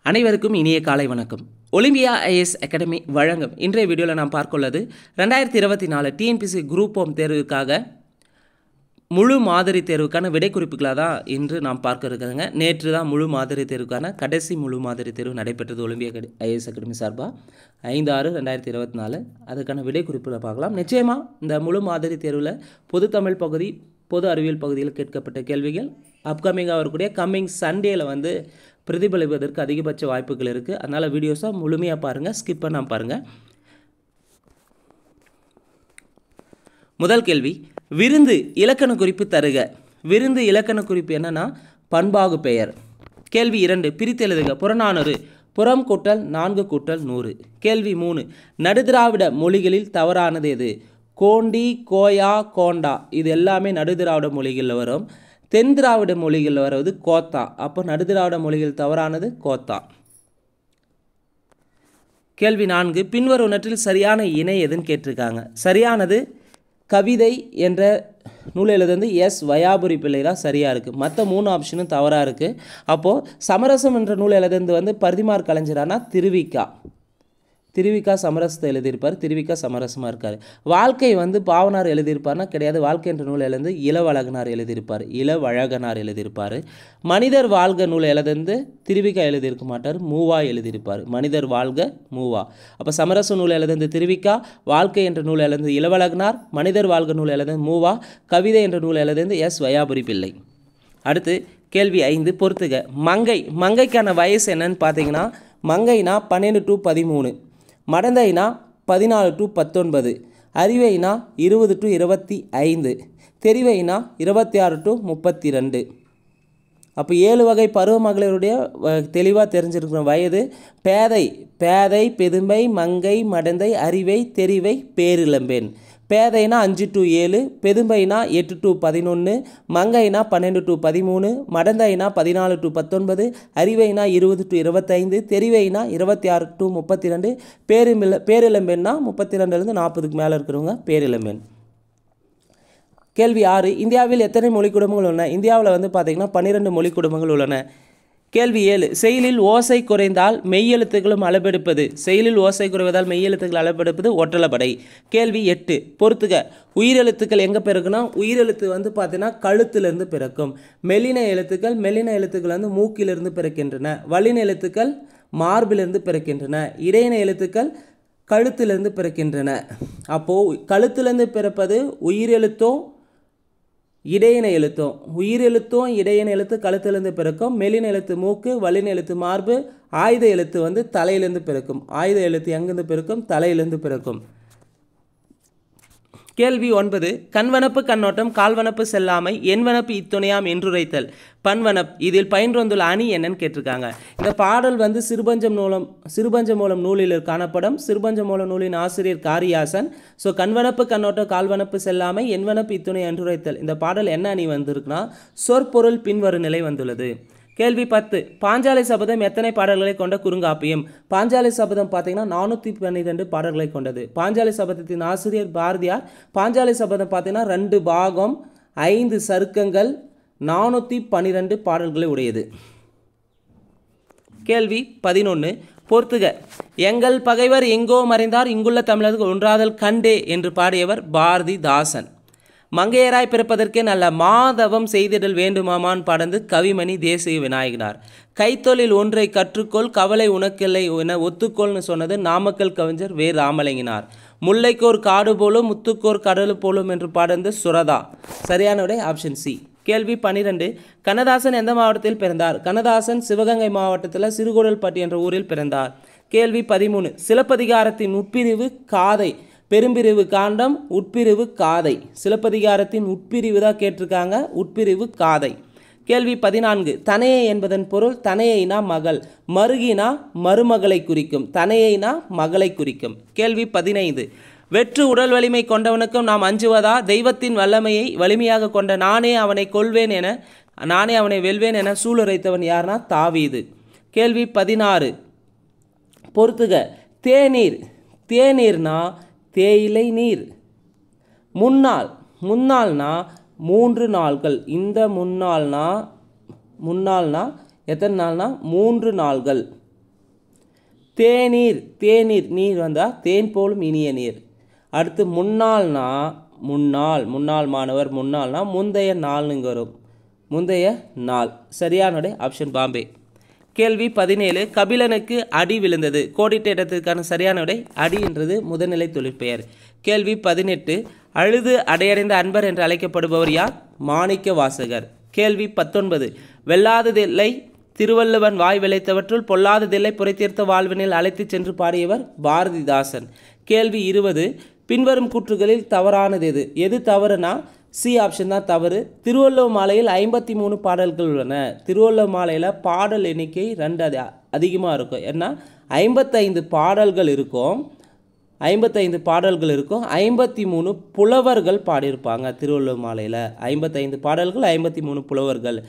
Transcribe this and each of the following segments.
அனைவருக்கும் இனிய காலை வணக்கம். ஒலிம்பியா ஐஏஎஸ் அகாடமி வழங்கும் இன்றைய வீடியோவில் நாம் பார்க்கொள்ளது 2024 டிஎன்பிஎஸ்சி குரூப் ஹோம் தேர்வுக்காக முழு மாதிரி தேர்வுக்கான விடை குறிப்புகளாக தான் இன்று நாம் பார்க்க இருக்கிறதுங்க. நேற்று தான் முழு மாதிரி தேர்வுக்கான கடைசி முழு மாதிரி தேர்வு நடைபெற்றது ஒலிம்பியா ஐஏஎஸ் அகாடமி சார்பாக 5/6/2024. அதுக்கான விடை குறிப்புகளை பார்க்கலாம். நிச்சயமாக இந்த முழு மாதிரி தேர்வில் பொது தமிழ் பகுதி, பொது அறிவியல் பகுதியில் கேட்கப்பட்ட கேள்விகள் அப்கமிங்காக வரக்கூடிய கம்மிங் சண்டேயில் வந்து பிரதிபலிப்பதற்கு அதிகபட்ச வாய்ப்புகள் இருக்குது. அதனால் வீடியோஸை முழுமையாக பாருங்கள், ஸ்கிப் பண்ணாமல் பாருங்கள். முதல் கேள்வி, விருந்து இலக்கண குறிப்பு தருக. விருந்து இலக்கண குறிப்பு என்னன்னா பண்பாகு பெயர். கேள்வி 2, பிரித்து எழுதுக. புறநானூறு புறம் கூட்டல் 4 கூட்டல் 100. கேள்வி 3, நடுதிராவிட மொழிகளில் தவறானது எது? கோண்டி, கோயா, கோண்டா இது எல்லாமே நடுதிராவிட மொழிகளில் வரும். தென் திராவிட மொழிகளில் வருவது கோத்தா. அப்போ நடுதிராவிட மொழிகள் தவறானது கோத்தா. கேள்வி 4, பின்வருவனற்றில் சரியான இணை எதுன்னு கேட்டிருக்காங்க. சரியானது கவிதை என்ற நூல் எழுதுந்து எஸ் வயாபுரி பிள்ளை தான் சரியாக இருக்குது. மற்ற 3 ஆப்ஷனும் தவறாக இருக்குது. அப்போது சமரசம் என்ற நூல் எழுதுந்து வந்து பரிதிமார் கலைஞரானா திருவிக்கா சமரசத்தை எழுதியிருப்பார். திருவிக்கா சமரசமாக இருக்கார். வாழ்க்கை வந்து பாவனார் எழுதியிருப்பார்னா கிடையாது. வாழ்க்கை என்ற நூல் எழுந்து இளவழகனார் எழுதியிருப்பார். மனிதர் வாழ்க நூல் எழுந்து திருவிக்கா எழுதியிருக்க மாட்டார், மூவா எழுதியிருப்பார். மனிதர் வாழ்க மூவா. அப்போ சமரச நூல் எழுந்து திருவிக்கா, வாழ்க்கை என்ற நூல் எழுந்து இளவழகனார், மனிதர் வாழ்க நூல் எழுந்து மூவா, கவிதை என்ற நூல் எழுந்து எஸ் வயாபுரி பிள்ளை. அடுத்து கேள்வி 5, பொறுத்துக. மங்கைக்கான வயசு என்னன்னு பார்த்தீங்கன்னா மங்கைனா 12 to 13, மடந்தைனா 14 to 19, அறிவைனா 20 to 25, தெரிவைனா 26 to 32. அப்போ 7 வகை பருவ மகளிருடைய தெளிவாக தெரிஞ்சிருக்கிற வயது. பேதை, பெதுமை, மங்கை, மடந்தை, அறிவை, தெரிவை, பேரிளம்பெண். பேதைனா 5 to 7, பெதும்பைனா 8 to 11, மங்கைனா 12 to 13, மடந்தைனா 14 to 19, அறிவைனா 20 to 25, தெரிவைனா 26 to 32, பேரிளம்பெண்ணா 32லேருந்து 40க்கு மேலே இருக்கிறவங்க பேரிளம்பெண். கேள்வி 6, இந்தியாவில் எத்தனை மொழி குடும்பங்கள் உள்ளன? இந்தியாவில் வந்து பார்த்திங்கன்னா 12 மொழி குடும்பங்கள் உள்ளன. கேள்வி 7, செயலில் ஓசை குறைந்தால் மெய்யெழுத்துக்களும் அளபெடுப்பது. செயலில் ஓசை குறைவதால் மெய்யெழுத்துக்கள் அளபெடுப்பது ஒற்றளபடை. கேள்வி 8, பொறுத்துக. உயிரெழுத்துக்கள் எங்கே பிறக்குன்னா உயிரெழுத்து வந்து பார்த்தீங்கன்னா கழுத்திலிருந்து பிறக்கும். மெல்லின எழுத்துக்கள் வந்து மூக்கிலிருந்து பிறக்கின்றன. வல்லின எழுத்துக்கள் மார்பிலிருந்து பிறக்கின்றன. இடையின எழுத்துக்கள் கழுத்திலிருந்து பிறக்கின்றன. அப்போது கழுத்திலிருந்து பிறப்பது உயிரெழுத்தும் இடையின எழுத்து கழுத்திலிருந்து பிறக்கும். மெல்லின எழுத்து மூக்கு, வல்லின எழுத்து மார்பு, ஆயுத எழுத்து வந்து தலையிலிருந்து பிறக்கும். ஆயுத எழுத்து எங்கிருந்து பிறக்கும்? தலையிலிருந்து பிறக்கும். கேள்வி 9, கண்வனப்பு கண்ணோட்டம், கால்வனப்பு செல்லாமை, எண்வனப்பு இத்துணையாம் என்றுரைத்தல், பண்வனப் இதில் பயின்று வந்துள்ள அணி என்னன்னு கேட்டிருக்காங்க. இந்த பாடல் வந்து சிறுபஞ்ச மூலம் நூலில் காணப்படும். சிறுபஞ்ச மூலம் நூலின் ஆசிரியர் காரியாசன். ஸோ கண்வனப்பு கண்ணோட்டம், கால்வனப்பு செல்லாமை, எண்வனப்பு இத்துணை என்றுரைத்தல். இந்த பாடல் என்ன அணி வந்திருக்குன்னா சொற்பொருள் பின்வரும் நிலை வந்துள்ளது. கேள்வி 10, பாஞ்சாலை சபதம் எத்தனை பாடல்களை கொண்ட குறுங்காப்பியம்? பாஞ்சாலை சபதம் பார்த்தீங்கன்னா 412 பாடல்களை கொண்டது. பாஞ்சாலை சபதத்தின் ஆசிரியர் பாரதியார். பாஞ்சாலை சபதம் பார்த்தீங்கன்னா 2 பாகம், 5 சருக்கங்கள், 412 பாடல்களை உடையது. கேள்வி 11, பொறுத்துக. எங்கள் பகைவர் எங்கோ மறைந்தார், இங்குள்ள தமிழர்கள் ஒன்றாதல் கண்டே என்று பாடியவர் பாரதிதாசன். மங்கையராய் பிறப்பதற்கே நல்ல மாதவம் செய்திடல் வேண்டுமாமான் பாடந்து கவிமணி தேசிய விநாயகனார். கைத்தொழில் ஒன்றை கற்றுக்கொள், கவலை உனக்கில்லை என ஒத்துக்கொள்னு சொன்னது நாமக்கல் கவிஞர் வே. ராமலிங்கனார். முல்லைக்கோர் காடு போலும் முத்துக்கோர் கடல் போலும் என்று பாடந்து சுரதா. சரியான விடை ஆப்ஷன் சி. கேள்வி 12, கண்ணதாசன் எந்த மாவட்டத்தில் பிறந்தார்? கண்ணதாசன் சிவகங்கை மாவட்டத்தில் சிறுகுடல்பட்டி என்ற ஊரில் பிறந்தார். கேள்வி 13, சிலப்பதிகாரத்தின் உட்பிரிவு காதை, பெரும்பிரிவு காண்டம், உட்பிரிவு காதை. சிலப்பதிகாரத்தின் உட்பிரிவு தான் கேட்டிருக்காங்க, உட்பிரிவு காதை. கேள்வி 14, தனையை என்பதன் பொருள். தனையினா மகள், மருகினா மருமகளை குறிக்கும், தனையினா மகளை குறிக்கும். கேள்வி 15, வெற்று உடல் வலிமை கொண்டவனுக்கும் நாம் அஞ்சுவதா? தெய்வத்தின் வல்லமையை வலிமையாக கொண்ட நானே அவனை வெல்வேன் என சூளுரைத்தவன் யார்னா தாவீது. கேள்வி 16, பொறுத்துக. தேநீர்னா தேயிலை நீர். முன்னாள்னா 3 நாள்கள். இந்த முன்னாள்னா எத்தனை நாள்னா 3 நாள்கள். தேநீர், தேநீர் நீர் வந்தால் தேன் போலும் இனிய நீர். அடுத்து முன்னாள்னா முன்னாள் மாணவர், முன்னாள்னா முந்தைய நாள்னுங்க வரும், முந்தைய நாள். சரியானோட ஆப்ஷன் பாம்பே. கேள்வி 17 கபிலனுக்கு அடி விழுந்தது. கோடிட்ட இடத்திற்கான சரியான விடை அடி என்றது முதல்நிலை தொழிற்பெயர். கேள்வி 18 அழுது அடையடைந்த அன்பர் என்று அழைக்கப்படுபவர் யார்? மாணிக்க வாசகர். கேள்வி 19 வெல்லாததில்லை திருவள்ளுவன் வாய் விளைத்தவற்றுள் பொல்லாததில்லை புரைத்தீர்த்த வாழ்வினில் அழைத்து சென்று பாடியவர் பாரதிதாசன். கேள்வி 20 பின்வரும் கூற்றுகளில் தவறானது எது? எது தவறுனா சி ஆப்ஷன் தான் தவறு. திருவள்ளுவர் மாலையில் 53 பாடல்கள் உள்ளன. திருவள்ளுவர் மாலையில் பாடல் எண்ணிக்கை 2 அதிகமாக இருக்கும். ஏன்னா 55 பாடல்கள் இருக்கும், 55 பாடல்கள் இருக்கும், 53 புலவர்கள் பாடியிருப்பாங்க திருவள்ளுவர் மாலையில். 55 பாடல்கள், 53 புலவர்கள்.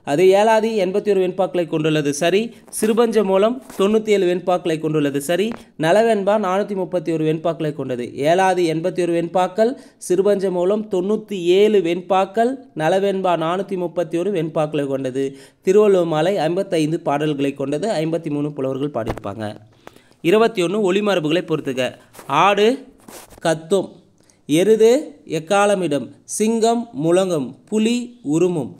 அது ஏலாதி 81 வெண்பாக்களை கொண்டுள்ளது சரி. சிறுபஞ்ச மூலம் 97 வெண்பாக்களை கொண்டுள்ளது சரி. நலவெண்பா 431 வெண்பாக்களை கொண்டது. ஏலாதி 81 வெண்பாக்கள், சிறுபஞ்ச மூலம் 97 வெண்பாக்கள், நலவெண்பா 431 வெண்பாக்களை கொண்டது. திருவள்ளுவர் மாலை 55 பாடல்களை கொண்டது, 53 புலவர்கள் பாடியிருப்பாங்க. 21 ஒளிமரபுகளை பொறுத்துக. ஆடு கத்தும், எருது எக்காலமிடும், சிங்கம் முழங்கும், புலி உருமும்.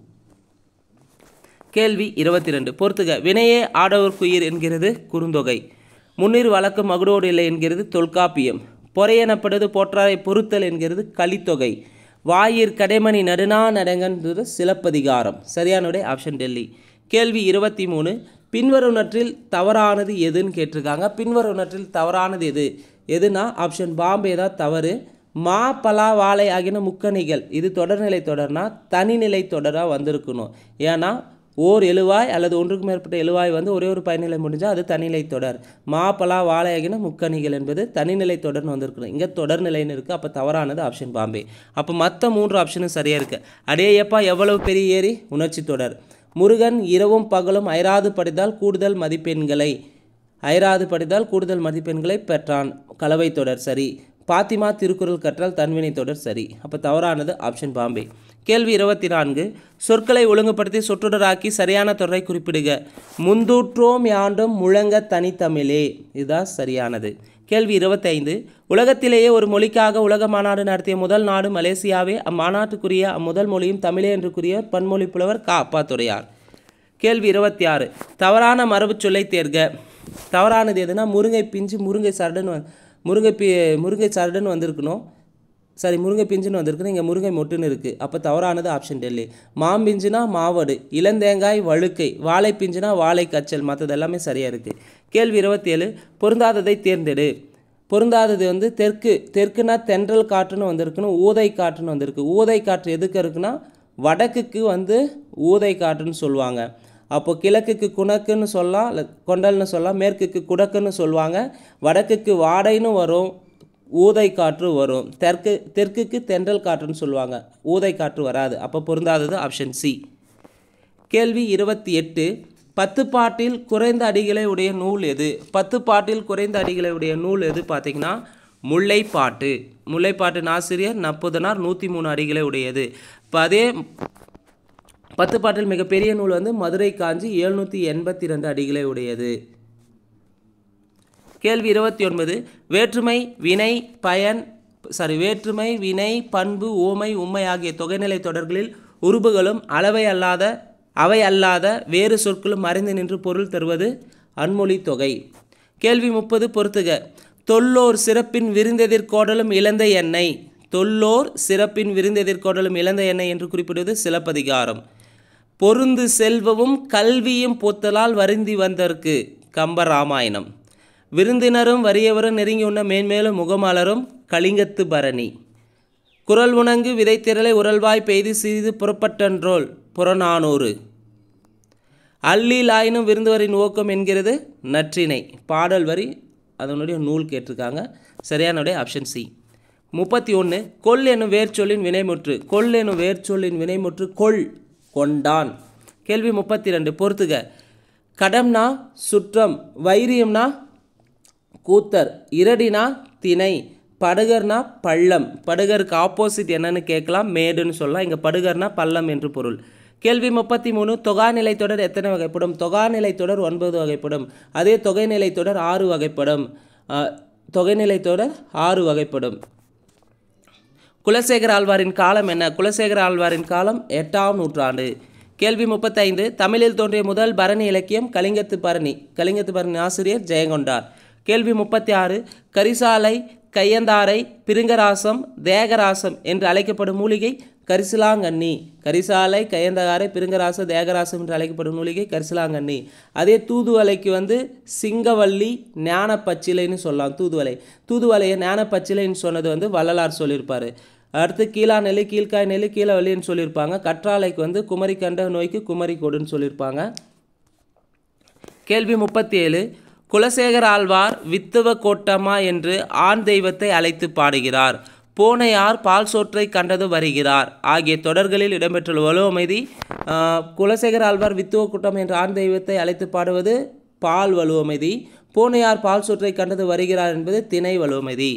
கேள்வி 22 பொறுத்துக. வினையே ஆடவர்க்குயிர் என்கிறது குறுந்தொகை. முன்னீர் வழக்கம் மகுடோடு இல்லை என்கிறது தொல்காப்பியம். பொறை எனப்படுவது போற்றாரை பொறுத்தல் என்கிறது கலித்தொகை. வாயிற் கடைமணி நடுநா நடங்கன்றது சிலப்பதிகாரம். சரியானோட ஆப்ஷன் டெல்லி. கேள்வி 23 பின்வருவனற்றில் தவறானது எதுன்னு கேட்டிருக்காங்க. பின்வருவனற்றில் தவறானது எது? எதுனா ஆப்ஷன் பாம்பே தான் தவறு. மா பலா வாழை ஆகின முக்கணிகள் இது தொடர்நிலை தொடர்னா தனிநிலை தொடராக வந்திருக்கணும். ஏன்னா ஓர் எழுவாய் அல்லது ஒன்றுக்கு மேற்பட்ட எழுவாய் வந்து ஒரே ஒரு பயனிலை முடிஞ்சால் அது தனிநிலை தொடர். மா பலா வாழை ஆகின முக்கணிகள் என்பது தனிநிலை தொடர்னு வந்திருக்கணும். இங்கே தொடர்நிலைன்னு இருக்குது. அப்போ தவறானது ஆப்ஷன் பாம்பே. அப்போ மற்ற 3 ஆப்ஷனும் சரியாக இருக்குது. அடேயப்பா எவ்வளவு பெரிய ஏரி உணர்ச்சி தொடர். முருகன் இரவும் பகலும் அயராது படித்தால் கூடுதல் மதிப்பெண்களை பெற்றான் கலவை தொடர் சரி. பாத்திமா திருக்குறள் கற்றால் தன்வினை தொடர் சரி. அப்போ தவறானது ஆப்ஷன் பாம்பே. கேள்வி 24 சொற்களை ஒழுங்குபடுத்தி சொற்றொடராக்கி சரியான தொடரை குறிப்பிடுக. முந்தூற்றோம் யாண்டும் முழங்க தனித்தமிழே இதுதான் சரியானது. கேள்வி 25 உலகத்திலேயே ஒரு மொழிக்காக உலக மாநாடு நடத்திய முதல் நாடு மலேசியாவே. அம்மாநாட்டுக்குரிய அம்முதல் மொழியும் தமிழே என்று கூறிய பன்மொழி புலவர் க. அப்பாத்துரையார். கேள்வி 26 தவறான மரபு சொல்லை தேர்க. தவறானது எதுனா முருங்கை பிஞ்சு முருங்கை சரடுன்னு வந்திருக்கணும். சரி முருங்கை பிஞ்சுன்னு வந்திருக்குன்னு இங்கே முருங்கை மொட்டுன்னு இருக்குது. அப்போ தவறானது ஆப்ஷன் டெல்லி. மாம்பிஞ்சுனா மாவடு, இளந்தேங்காய் வழுக்கை, வாழை பிஞ்சுனா வாழை கச்சல். மற்றது எல்லாமே சரியாக இருக்குது. கேள்வி 27 பொருந்தாததை தேர்ந்தெடு. பொருந்தாதது வந்து தெற்குனா தென்றல் காற்றுன்னு வந்திருக்குன்னு ஊதை காற்றுன்னு வந்திருக்கு. ஊதை காற்று எதுக்கு இருக்குன்னா வடக்குக்கு வந்து ஊதை காற்றுன்னு சொல்லுவாங்க. அப்போ கிழக்குக்கு குணக்குன்னு சொல்லலாம், இல்லை கொண்டல்னு சொல்லலாம். மேற்குக்கு குடக்குன்னு சொல்லுவாங்க. வடக்குக்கு வாடைன்னு வரும், ஊதை காற்று வரும். தெற்குக்கு தென்றல் காற்றுன்னு சொல்லுவாங்க, ஊதை காற்று வராது. அப்போ பொருந்தாதது ஆப்ஷன் சி. கேள்வி 28 10 பாட்டில் குறைந்த அடிகளை உடைய நூல் எது? 10 பாட்டில் குறைந்த அடிகளை உடைய நூல் எது பார்த்தீங்கன்னா முல்லைப்பாட்டு. முல்லைப்பாட்டின் ஆசிரியர் நப்புதனார் 103 அடிகளை உடையது. இப்போ அதே 10 பாட்டில் மிகப்பெரிய நூல் வந்து மதுரை காஞ்சி 782 அடிகளை உடையது. கேள்வி 29 வேற்றுமை வினை பண்பு ஓமை உண்மை ஆகிய தொகைநிலை தொடர்களில் உருபுகளும் அவை அல்லாத வேறு சொற்களும் மறைந்து நின்று பொருள் தருவது அன்மொழி தொகை. கேள்வி 30 பொறுத்துக. தொல்லோர் சிறப்பின் விருந்தெதிர்கோடலும் இழந்த எண்ணெய். தொல்லோர் சிறப்பின் விருந்தெதிர்கோடலும் இழந்த எண்ணெய் என்று குறிப்பிடுவது சிலப்பதிகாரம். பொருந்து செல்வமும் கல்வியும் போத்தலால் வருந்தி வந்தற்கு கம்பராமாயணம். விருந்தினரும் வறியவரும் நெருங்கி உண்ண மேன்மேலும் முகமலரும் கலிங்கத்து பரணி. குரல் உணங்கு விதைத்திரளை உரல்வாய் பெய்து சிறிது புறப்பட்டன்றோல் புறநானூறு. அல்லிலாயினும் விருந்துவரின் ஓக்கம் என்கிறது நற்றிணை. பாடல் வரி அதனுடைய நூல் கேட்டிருக்காங்க. சரியானுடைய ஆப்ஷன் சி. 31 கொல் எனும் வேர்ச்சொல்லின் வினைமுற்று. கொல் எனும் வேர்ச்சொல்லின் வினைமுற்று கொள் கொண்டான். கேள்வி 32 பொறுத்துக. கடம்னா சுற்றம், வைரியம்னா கூத்தர், இரடினா திணை, படுகர்னா பள்ளம். படுகருக்கு ஆப்போசிட் என்னன்னு கேட்கலாம், மேடுன்னு சொல்லலாம். இங்கே படுகர்னா பள்ளம் என்று பொருள். கேள்வி 33 தொகாநிலை தொடர் எத்தனை வகைப்படும்? தொகாநிலை தொடர் 9 வகைப்படும். அதே தொகைநிலை தொடர் 6 வகைப்படும். தொகைநிலை தொடர் 6 வகைப்படும். குலசேகர ஆழ்வாரின் காலம் என்ன? குலசேகர ஆழ்வாரின் காலம் 8ஆம் நூற்றாண்டு. கேள்வி 35 தமிழில் தோன்றிய முதல் பரணி இலக்கியம் கலிங்கத்து பரணி. கலிங்கத்து பரணி ஆசிரியர் ஜெயங்கொண்டார். கேள்வி 36 கரிசாலை, கையந்தாரை, பிருங்கராசம், தேகராசம் என்று அழைக்கப்படும் மூலிகை கரிசலாங்கண்ணி. கரிசாலை, கையந்தாரை, பிருங்கராசம், தேகராசம் என்று அழைக்கப்படும் மூலிகை கரிசலாங்கண்ணி. அதே தூதுவளைக்கு சிங்கவல்லி, ஞானப்பச்சிலைன்னு சொல்லலாம். தூதுவளையை ஞானப்பச்சிலைன்னு சொன்னது வள்ளலார் சொல்லியிருப்பார். அடுத்து கீழா நெல்லி, கீழ்காய் நெல்லி, கீழவல்லின்னு சொல்லியிருப்பாங்க. கற்றாழைக்கு குமரி கண்ட நோய்க்கு குமரி கொடுன்னு சொல்லியிருப்பாங்க. கேள்வி 37 குலசேகர ஆழ்வார் வித்துவ கோட்டமா என்று ஆண் தெய்வத்தை அழைத்து பாடுகிறார். போனையார் பால் சோற்றை கண்டது வருகிறார் ஆகிய தொடர்களில் இடம்பெற்றுள்ள வலுவமைதி. குலசேகர ஆழ்வார் வித்துவ கூட்டம் என்ற ஆண் தெய்வத்தை அழைத்து பாடுவது பால் வலுவமைதி. போனையார் பால் சோற்றை கண்டது வருகிறார் என்பது திணை வலுவமைதி.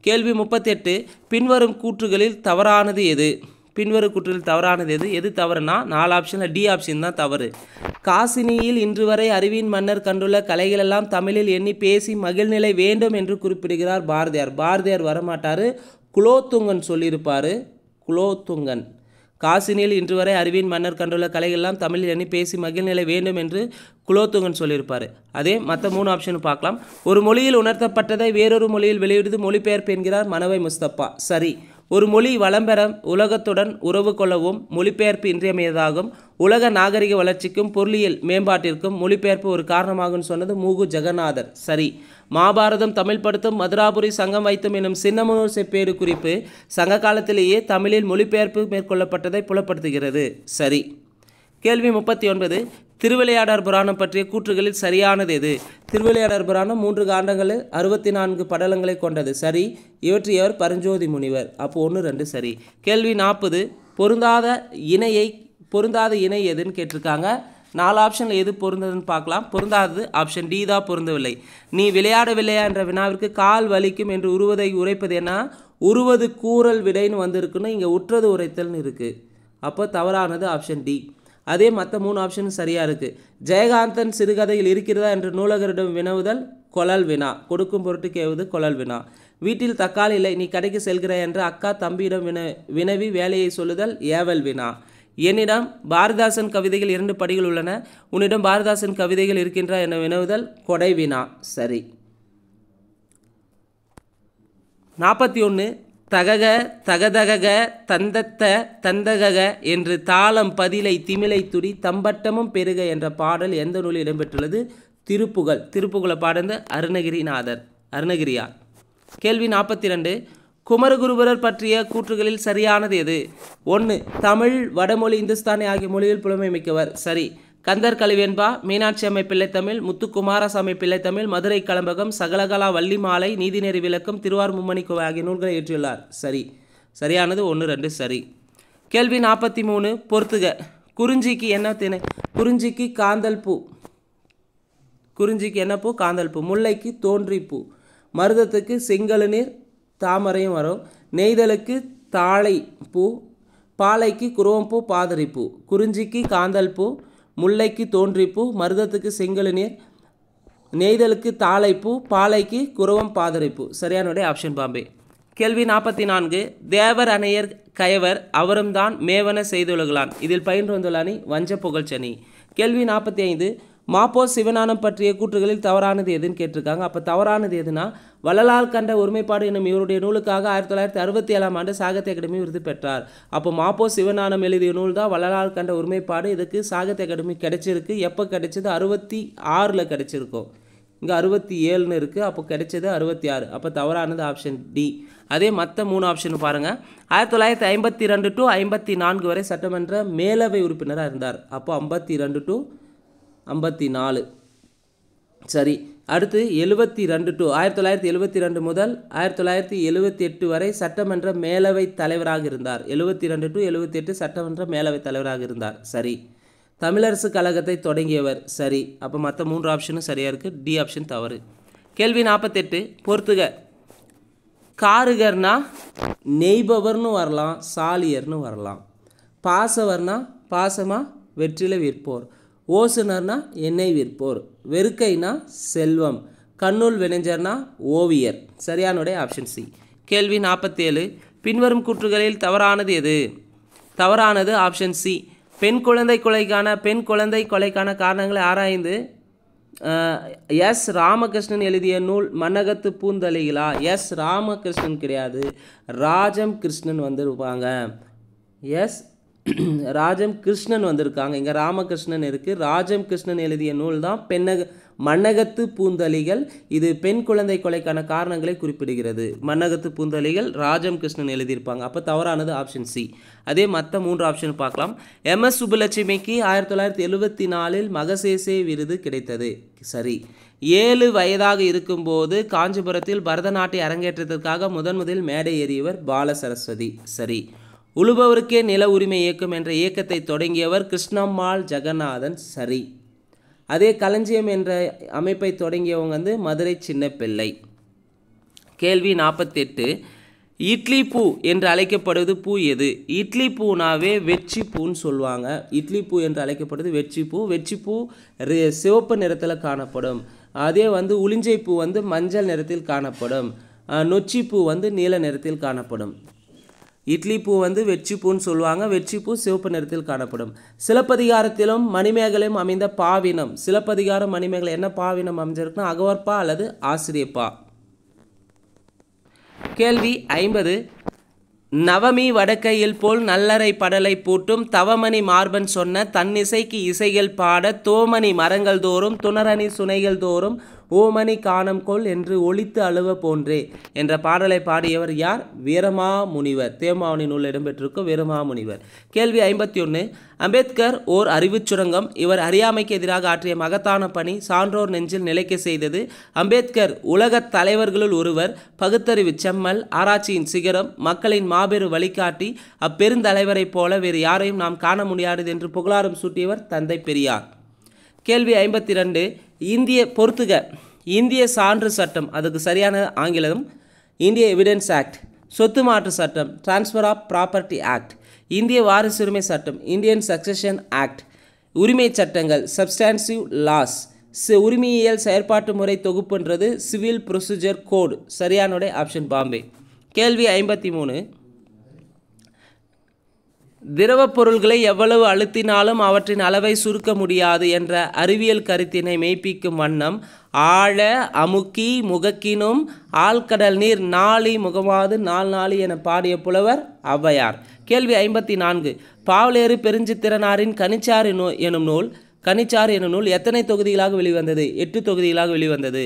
கேள்வி 38 பின்வரும் கூற்றுகளில் தவறானது எது? பின்வரும் கூற்றுகளில் தவறானது எது? எது தவறுனா 4 ஆப்ஷனில் டி ஆப்ஷன் தான் தவறு. காசினியில் இன்று வரை அறிவின் மன்னர் கண்டுள்ள கலைகளெல்லாம் தமிழில் எண்ணி பேசி மகிழ்நிலை வேண்டும் என்று குறிப்பிடுகிறார் பாரதியார். பாரதியார் வரமாட்டார், குலோத்துங்கன் சொல்லியிருப்பார். குலோத்துங்கன் காசினியில் இன்று வரை அறிவின் மன்னர் கண்டுள்ள கலைகளெல்லாம் தமிழில் எண்ணி பேசி மகிழ்நிலை வேண்டும் என்று குலோத்துங்கன் சொல்லியிருப்பார். அதே மற்ற 3 ஆப்ஷன் பார்க்கலாம். ஒரு மொழியில் உணர்த்தப்பட்டதை வேறொரு மொழியில் வெளியிடுவது மொழிபெயர்ப்பு என்கிறார் மனவை முஸ்தபா. சரி. ஒரு மொழி வளம்பெற உலகத்துடன் உறவு கொள்ளவும் மொழிபெயர்ப்பு இன்றியமையதாகும். உலக நாகரிக வளர்ச்சிக்கும் பொருளியல் மேம்பாட்டிற்கும் மொழிபெயர்ப்பு ஒரு காரணமாகும் சொன்னது மூகு ஜெகநாதர். சரி. மகாபாரதம் தமிழ் படுத்தும் மதுராபுரி சங்கம் வைத்தும் எனும் சின்னமனூர் செப்பேடு குறிப்பு சங்க காலத்திலேயே தமிழில் மொழிபெயர்ப்பு மேற்கொள்ளப்பட்டதை புலப்படுத்துகிறது. சரி. கேள்வி 39 திருவிளையாடற் புராணம் பற்றிய கூற்றுகளில் சரியானது எது? திருவிளையாடற் புராணம் 3 காண்டங்களில் 64 படலங்களை கொண்டது. சரி. இவற்றியவர் பரஞ்சோதி முனிவர். அப்போ 1, 2 சரி. கேள்வி 40 பொருந்தாத இணை எதுன்னு கேட்டிருக்காங்க. 4 ஆப்ஷனில் எது பொருந்ததுன்னு பார்க்கலாம். பொருந்தாதது ஆப்ஷன் டி தான் பொருந்தவில்லை. நீ விளையாடவில்லையா என்ற வினாவிற்கு கால் வலிக்கும் என்று உருவதை உரைப்பது என்ன? உருவது கூறல் விடைன்னு வந்திருக்குன்னு இங்கே உற்றது உரைத்தல்னு இருக்குது. அப்போ தவறானது ஆப்ஷன் டி. அதே மற்ற 3 ஆப்ஷனும் சரியாக இருக்குது. ஜெயகாந்தன் சிறுகதையில் இருக்கிறதா என்று நூலகரிடம் வினவுதல் கொழல் வினா. கொடுக்கும் பொருட்டு கேவது கொழல் வினா. வீட்டில் தக்காளி இல்லை, நீ கடைக்கு செல்கிறாய் என்று அக்கா தம்பியிடம் வினவி வேலையை சொல்லுதல் ஏவல் வினா. என்னிடம் பாரதிதாசன் கவிதைகள் 2 படிகள் உள்ளன, உன்னிடம் பாரதிதாசன் கவிதைகள் இருக்கின்றா என வினவுதல் கொடை வினா. சரி. 41 தகக தகதகக தந்தத்த தந்தகக என்று தாளம் பதிலை திமிலை துடி தம்பட்டமும் பெருக என்ற பாடல் எந்த நூலில் இடம்பெற்றுள்ளது? திருப்புகழ். திருப்புகழை பாடந்து அருணகிரியார். கேள்வி 42 குமரகுருபரர் பற்றிய கூற்றுகளில் சரியானது எது? 1 தமிழ், வடமொழி, இந்துஸ்தானி ஆகிய மொழியில் புலமை மிக்கவர். சரி. கந்தர் கலிவெண்பா, மீனாட்சி அம்மை பிள்ளைத்தமிழ், முத்துக்குமாரசாமி பிள்ளைத்தமிழ், மதுரை கலம்பகம், சகலகலா வள்ளி மாலை, நீதிநெறி விளக்கம், திருவார் மும்மணி கோவை ஆகிய நூல்களை இயற்றியுள்ளார். சரி. சரியானது 1, 2 சரி. கேள்வி 43 பொறுத்துக. குறிஞ்சிக்கு என்ன திணை? குறிஞ்சிக்கு காந்தல் பூ. குறிஞ்சிக்கு என்ன பூ? காந்தல் பூ. முல்லைக்கு தோன்றி பூ. மருதத்துக்கு செங்கழுநீர் தாமரையும் வரும். நெய்தலுக்கு தாழை பூ. பாலைக்கு குரோம்பூ பாதிரிப்பூ. குறிஞ்சிக்கு காந்தல் பூ, முல்லைக்கு தோன்றிப்பூ, மருதத்துக்கு செங்கழுநீர், நெய்தலுக்கு தாளைப்பூ, பாலைக்கு குரவம் பாதிரிப்பூ. சரியான ஆப்ஷன் பாம்பே. கேள்வி 44 தேவர் அணையர் கயவர் அவரும் தான் மேவன செய்துலகலான். இதில் பயின்று வந்துள்ள அணி வஞ்ச புகழ்ச்சனி. கேள்வி 45 மாப்போ சிவஞானம் பற்றிய கூற்றுகளில் தவறானது எதுன்னு கேட்டிருக்காங்க. அப்போ தவறானது எதுனா வள்ளலார் கண்ட ஒருமைப்பாடு என்னும் இவருடைய நூலுக்காக 1967ஆம் ஆண்டு சாகித்ய அகாடமி விருது பெற்றார். அப்போ மாப்போ சிவஞானம் எழுதிய நூல் தான் வள்ளலார் கண்ட ஒருமைப்பாடு. இதுக்கு சாகித்ய அகாடமி கிடைச்சிருக்கு. எப்போ கிடைச்சது? 66 கிடைச்சிருக்கும். இங்கே 67ன்னு இருக்குது. அப்போ கிடைச்சது 66. அப்போ தவறானது ஆப்ஷன் டி. அதே மற்ற 3 ஆப்ஷன் பாருங்கள். 1952 to 54 வரை சட்டமன்ற மேலவை உறுப்பினராக இருந்தார். அப்போ 52 to 54 சரி. அடுத்து 72 to 1972 முதல் 1978 வரை சட்டமன்ற மேலவை தலைவராக இருந்தார். 72 to 78 சட்டமன்ற மேலவை தலைவராக இருந்தார். சரி. தமிழரசு கழகத்தை தொடங்கியவர். சரி. அப்போ மற்ற 3 ஆப்ஷனும் சரியாக இருக்குது. டி ஆப்ஷன் தவறு. கேள்வி 48 பொறுத்துக. காருகர்னா நெய்பவர்னு வரலாம், சாலியர்னு வரலாம். பாசவர்னா பாசமாக வெற்றிலை விற்போர். ஓசுனர்னா எண்ணெய் விற்போர். வெறுக்கைனா செல்வம். கண்ணுள் வினைஞர்னா ஓவியர். சரியானுடைய ஆப்ஷன் சி. கேள்வி 47. பின்வரும் கூற்றுகளில் தவறானது எது? தவறானது ஆப்ஷன் சி. பெண் குழந்தை கொலைக்கான காரணங்களை ஆராய்ந்து எஸ் ராமகிருஷ்ணன் எழுதிய நூல் மன்னகத்து பூந்தளிகளா? எஸ் ராமகிருஷ்ணன் கிடையாது, ராஜம் கிருஷ்ணன் வந்திருப்பாங்க. எஸ் ராஜம் கிருஷ்ணன் வந்திருக்காங்க. இங்கே ராமகிருஷ்ணன் இருக்குது. ராஜம் கிருஷ்ணன் எழுதிய நூல் தான் மன்னகத்து பூந்தளிகள். இது பெண் குழந்தை கொலைக்கான காரணங்களை குறிப்பிடுகிறது. மன்னகத்து பூந்தளிகள் ராஜம் கிருஷ்ணன் எழுதியிருப்பாங்க. அப்போ தவறானது ஆப்ஷன் சி. அதே மற்ற 3 ஆப்ஷன் பார்க்கலாம். எம்எஸ் சுப்புலட்சுமிக்கு 1974 மகசேசே விருது கிடைத்தது. சரி. 7 வயதாக இருக்கும்போது காஞ்சிபுரத்தில் பரதநாட்டிய அரங்கேற்றத்திற்காக முதலில் மேடை ஏறியவர் பால சரஸ்வதி. சரி. உழுபவருக்கே நில உரிமை இயக்கம் என்ற இயக்கத்தை தொடங்கியவர் கிருஷ்ணம்மாள் ஜெகநாதன். சரி. அதே களஞ்சியம் என்ற அமைப்பை தொடங்கியவங்க மதுரை சின்னப்பிள்ளை. கேள்வி 48. இட்லி பூ என்று அழைக்கப்படுவது பூ எது? இட்லி பூனாவே வெற்றி பூன்னு சொல்லுவாங்க. இட்லி பூ என்று அழைக்கப்படுவது வெற்றி பூ. வெற்றி பூ சிவப்பு நிறத்தில் காணப்படும். அதே உளிஞ்சை பூ மஞ்சள் நிறத்தில் காணப்படும். நொச்சி பூ நீல நிறத்தில் காணப்படும். இட்லி பூ வெற்றி பூன்னு சொல்லுவாங்க. வெற்றி பூ சிவப்பு நிறத்தில் காணப்படும். சிலப்பதிகாரத்திலும் மணிமேகலையும் அமைந்த பாவினம். சிலப்பதிகாரம் மணிமேகலை என்ன பாவினம் அமைஞ்சிருக்குன்னா அகவற்பா அல்லது ஆசிரியப்பா. கேள்வி 50. நவமி வடக்கையில் போல் நல்லரை படலை பூட்டும் தவமணி மார்பன் சொன்ன தன்னிசைக்கு இசைகள் பாட தோமணி மரங்கள் தோறும் துணரணி சுனைகள் தோறும் ஓமணி காணம் கொள் என்று ஒலித்து அழுவ போன்றே என்ற பாடலை பாடியவர் யார்? வீரமாமுனிவர். தேமாவணி நூல் இடம்பெற்றிருக்கும் வீரமாமுனிவர். கேள்வி 51. அம்பேத்கர் ஓர் அறிவுச் சுரங்கம். இவர் அறியாமைக்கு எதிராக ஆற்றிய மகத்தான பணி சான்றோர் நெஞ்சில் நிலைக்க செய்தது. அம்பேத்கர் உலகத் தலைவர்களுள் ஒருவர். பகுத்தறிவு செம்மல், ஆராய்ச்சியின் சிகரம், மக்களின் மாபெரும் வழிகாட்டி. அப்பெருந்தலைவரைப் போல வேறு யாரையும் நாம் காண முடியாது என்று புகழாரம் சூட்டியவர் தந்தை பெரியார். கேள்வி 52. இந்திய சான்று சட்டம். அதுக்கு சரியான ஆங்கிலம் இந்திய எவிடன்ஸ் ஆக்ட். சொத்து மாற்று சட்டம் டிரான்ஸ்ஃபர் ஆஃப் ப்ராப்பர்ட்டி ஆக்ட். இந்திய வாரிசுரிமை சட்டம் இந்தியன் சக்சஷன் ஆக்ட். உரிமை சட்டங்கள் சப்ஸ்டான்சிவ் லாஸ். உரிமையியல் செயற்பாட்டு முறை தொகுப்புன்றது சிவில் ப்ரொசீஜர் கோடு. சரியானுடைய ஆப்ஷன் பாம்பே. கேள்வி 53. திரவப் பொருள்களை எவ்வளவு அழுத்தினாலும் அவற்றின் அளவை சுருக்க முடியாது என்ற அறிவியல் கருத்தினை மெய்ப்பிக்கும் வண்ணம் ஆழ அமுக்கி முகக்கினும் ஆழ்கடல் நீர் நாளி முகமாது நாளி என பாடிய புலவர் ஔவையார். கேள்வி 54. பாவலேறு பெருஞ்சித்திரனாரின் கனிச்சாறு எனும் நூல் எத்தனை தொகுதிகளாக வெளிவந்தது? 8 தொகுதிகளாக வெளிவந்தது.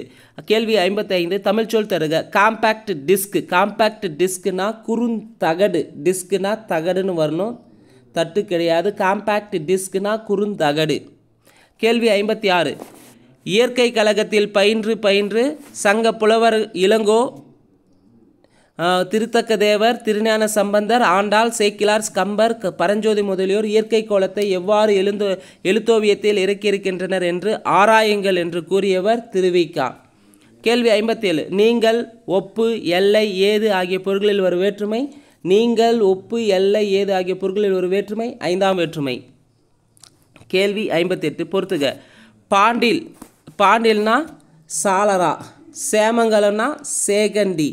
கேள்வி 55. தமிழ்ச்சொல் தருக. Compact disk. காம்பேக்ட் டிஸ்க்னா குறுந்தகடு. டிஸ்க்னா தகடுன்னு வரணும், தட்டு கிடையாது. காம்பேக்ட் டிஸ்க்னா குறுந்தகடு. கேள்வி 56. இயற்கை கழகத்தில் பயின்று சங்க புலவர் இளங்கோ, திருத்தக்க தேவர், திருஞான சம்பந்தர், ஆண்டாள், சேக்கிலார், கம்பர், பரஞ்சோதி முதலியோர் இயற்கை கோலத்தை எவ்வாறு எழுத்தோவியத்தில் இறக்கியிருக்கின்றனர் என்று ஆராயுங்கள் என்று கூறியவர் திருவிக்கா. கேள்வி 57. நீங்கள், ஒப்பு, எல்லை, ஏது ஆகிய பொருட்களில் ஒரு வேற்றுமை. நீங்கள், ஒப்பு, எல்லை, ஏது ஆகிய பொருட்களில் ஒரு வேற்றுமை 5ஆம் வேற்றுமை. கேள்வி 58. பொறுத்துக. பாண்டில்னா சாலரா, சேமங்கலம்னா சேகண்டி,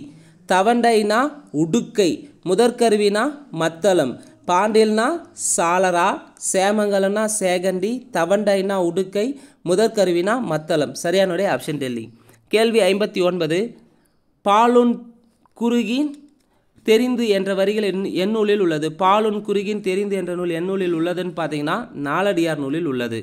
தவண்டைனா உடுக்கை, முதற்கருவினா மத்தளம். பாண்டில்னா சாலரா, சேமங்கலம்னா சேகண்டி, தவண்டைனா உடுக்கை, முதற்கருவினா மத்தளம். சரியானுடைய ஆப்ஷன் டெல்லி. கேள்வி 59. பாலுன் குறுகின் தெரிந்து என்ற வரிகள் எந்நூலில் உள்ளது? பாலுன் குறுகின் தெரிந்து என்ற நூல் எந்நூலில் உள்ளதுன்னு பார்த்தீங்கன்னா நாலடியார் நூலில் உள்ளது.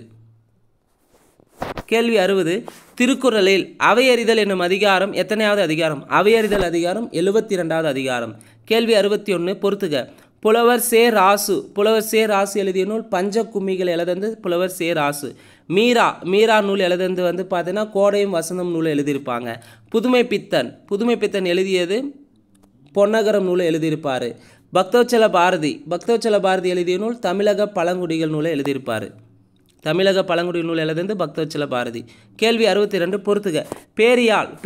கேள்வி 60. திருக்குறளில் அவையறிதல் என்னும் அதிகாரம் எத்தனையாவது அதிகாரம்? அவையறிதல் அதிகாரம் 72வது அதிகாரம். கேள்வி 61. பொறுத்துக. புலவர் சே ராசு எழுதிய நூல் பஞ்ச கும்மிகள் எழுதந்து புலவர் சே ராசு. மீரா நூல் எழுதந்து பார்த்தீங்கன்னா கோடையும் வசந்தம் நூல் எழுதியிருப்பாங்க. புதுமை பித்தன் எழுதியது பொன்னகரம் நூலை எழுதியிருப்பார். பக்தவச்சல பாரதி எழுதிய நூல் தமிழக பழங்குடிகள் நூலை எழுதியிருப்பார். தமிழக பழங்குடிகள் நூல் எழுதந்து பக்தவச்சல பாரதி. கேள்வி 62. பொறுத்துக.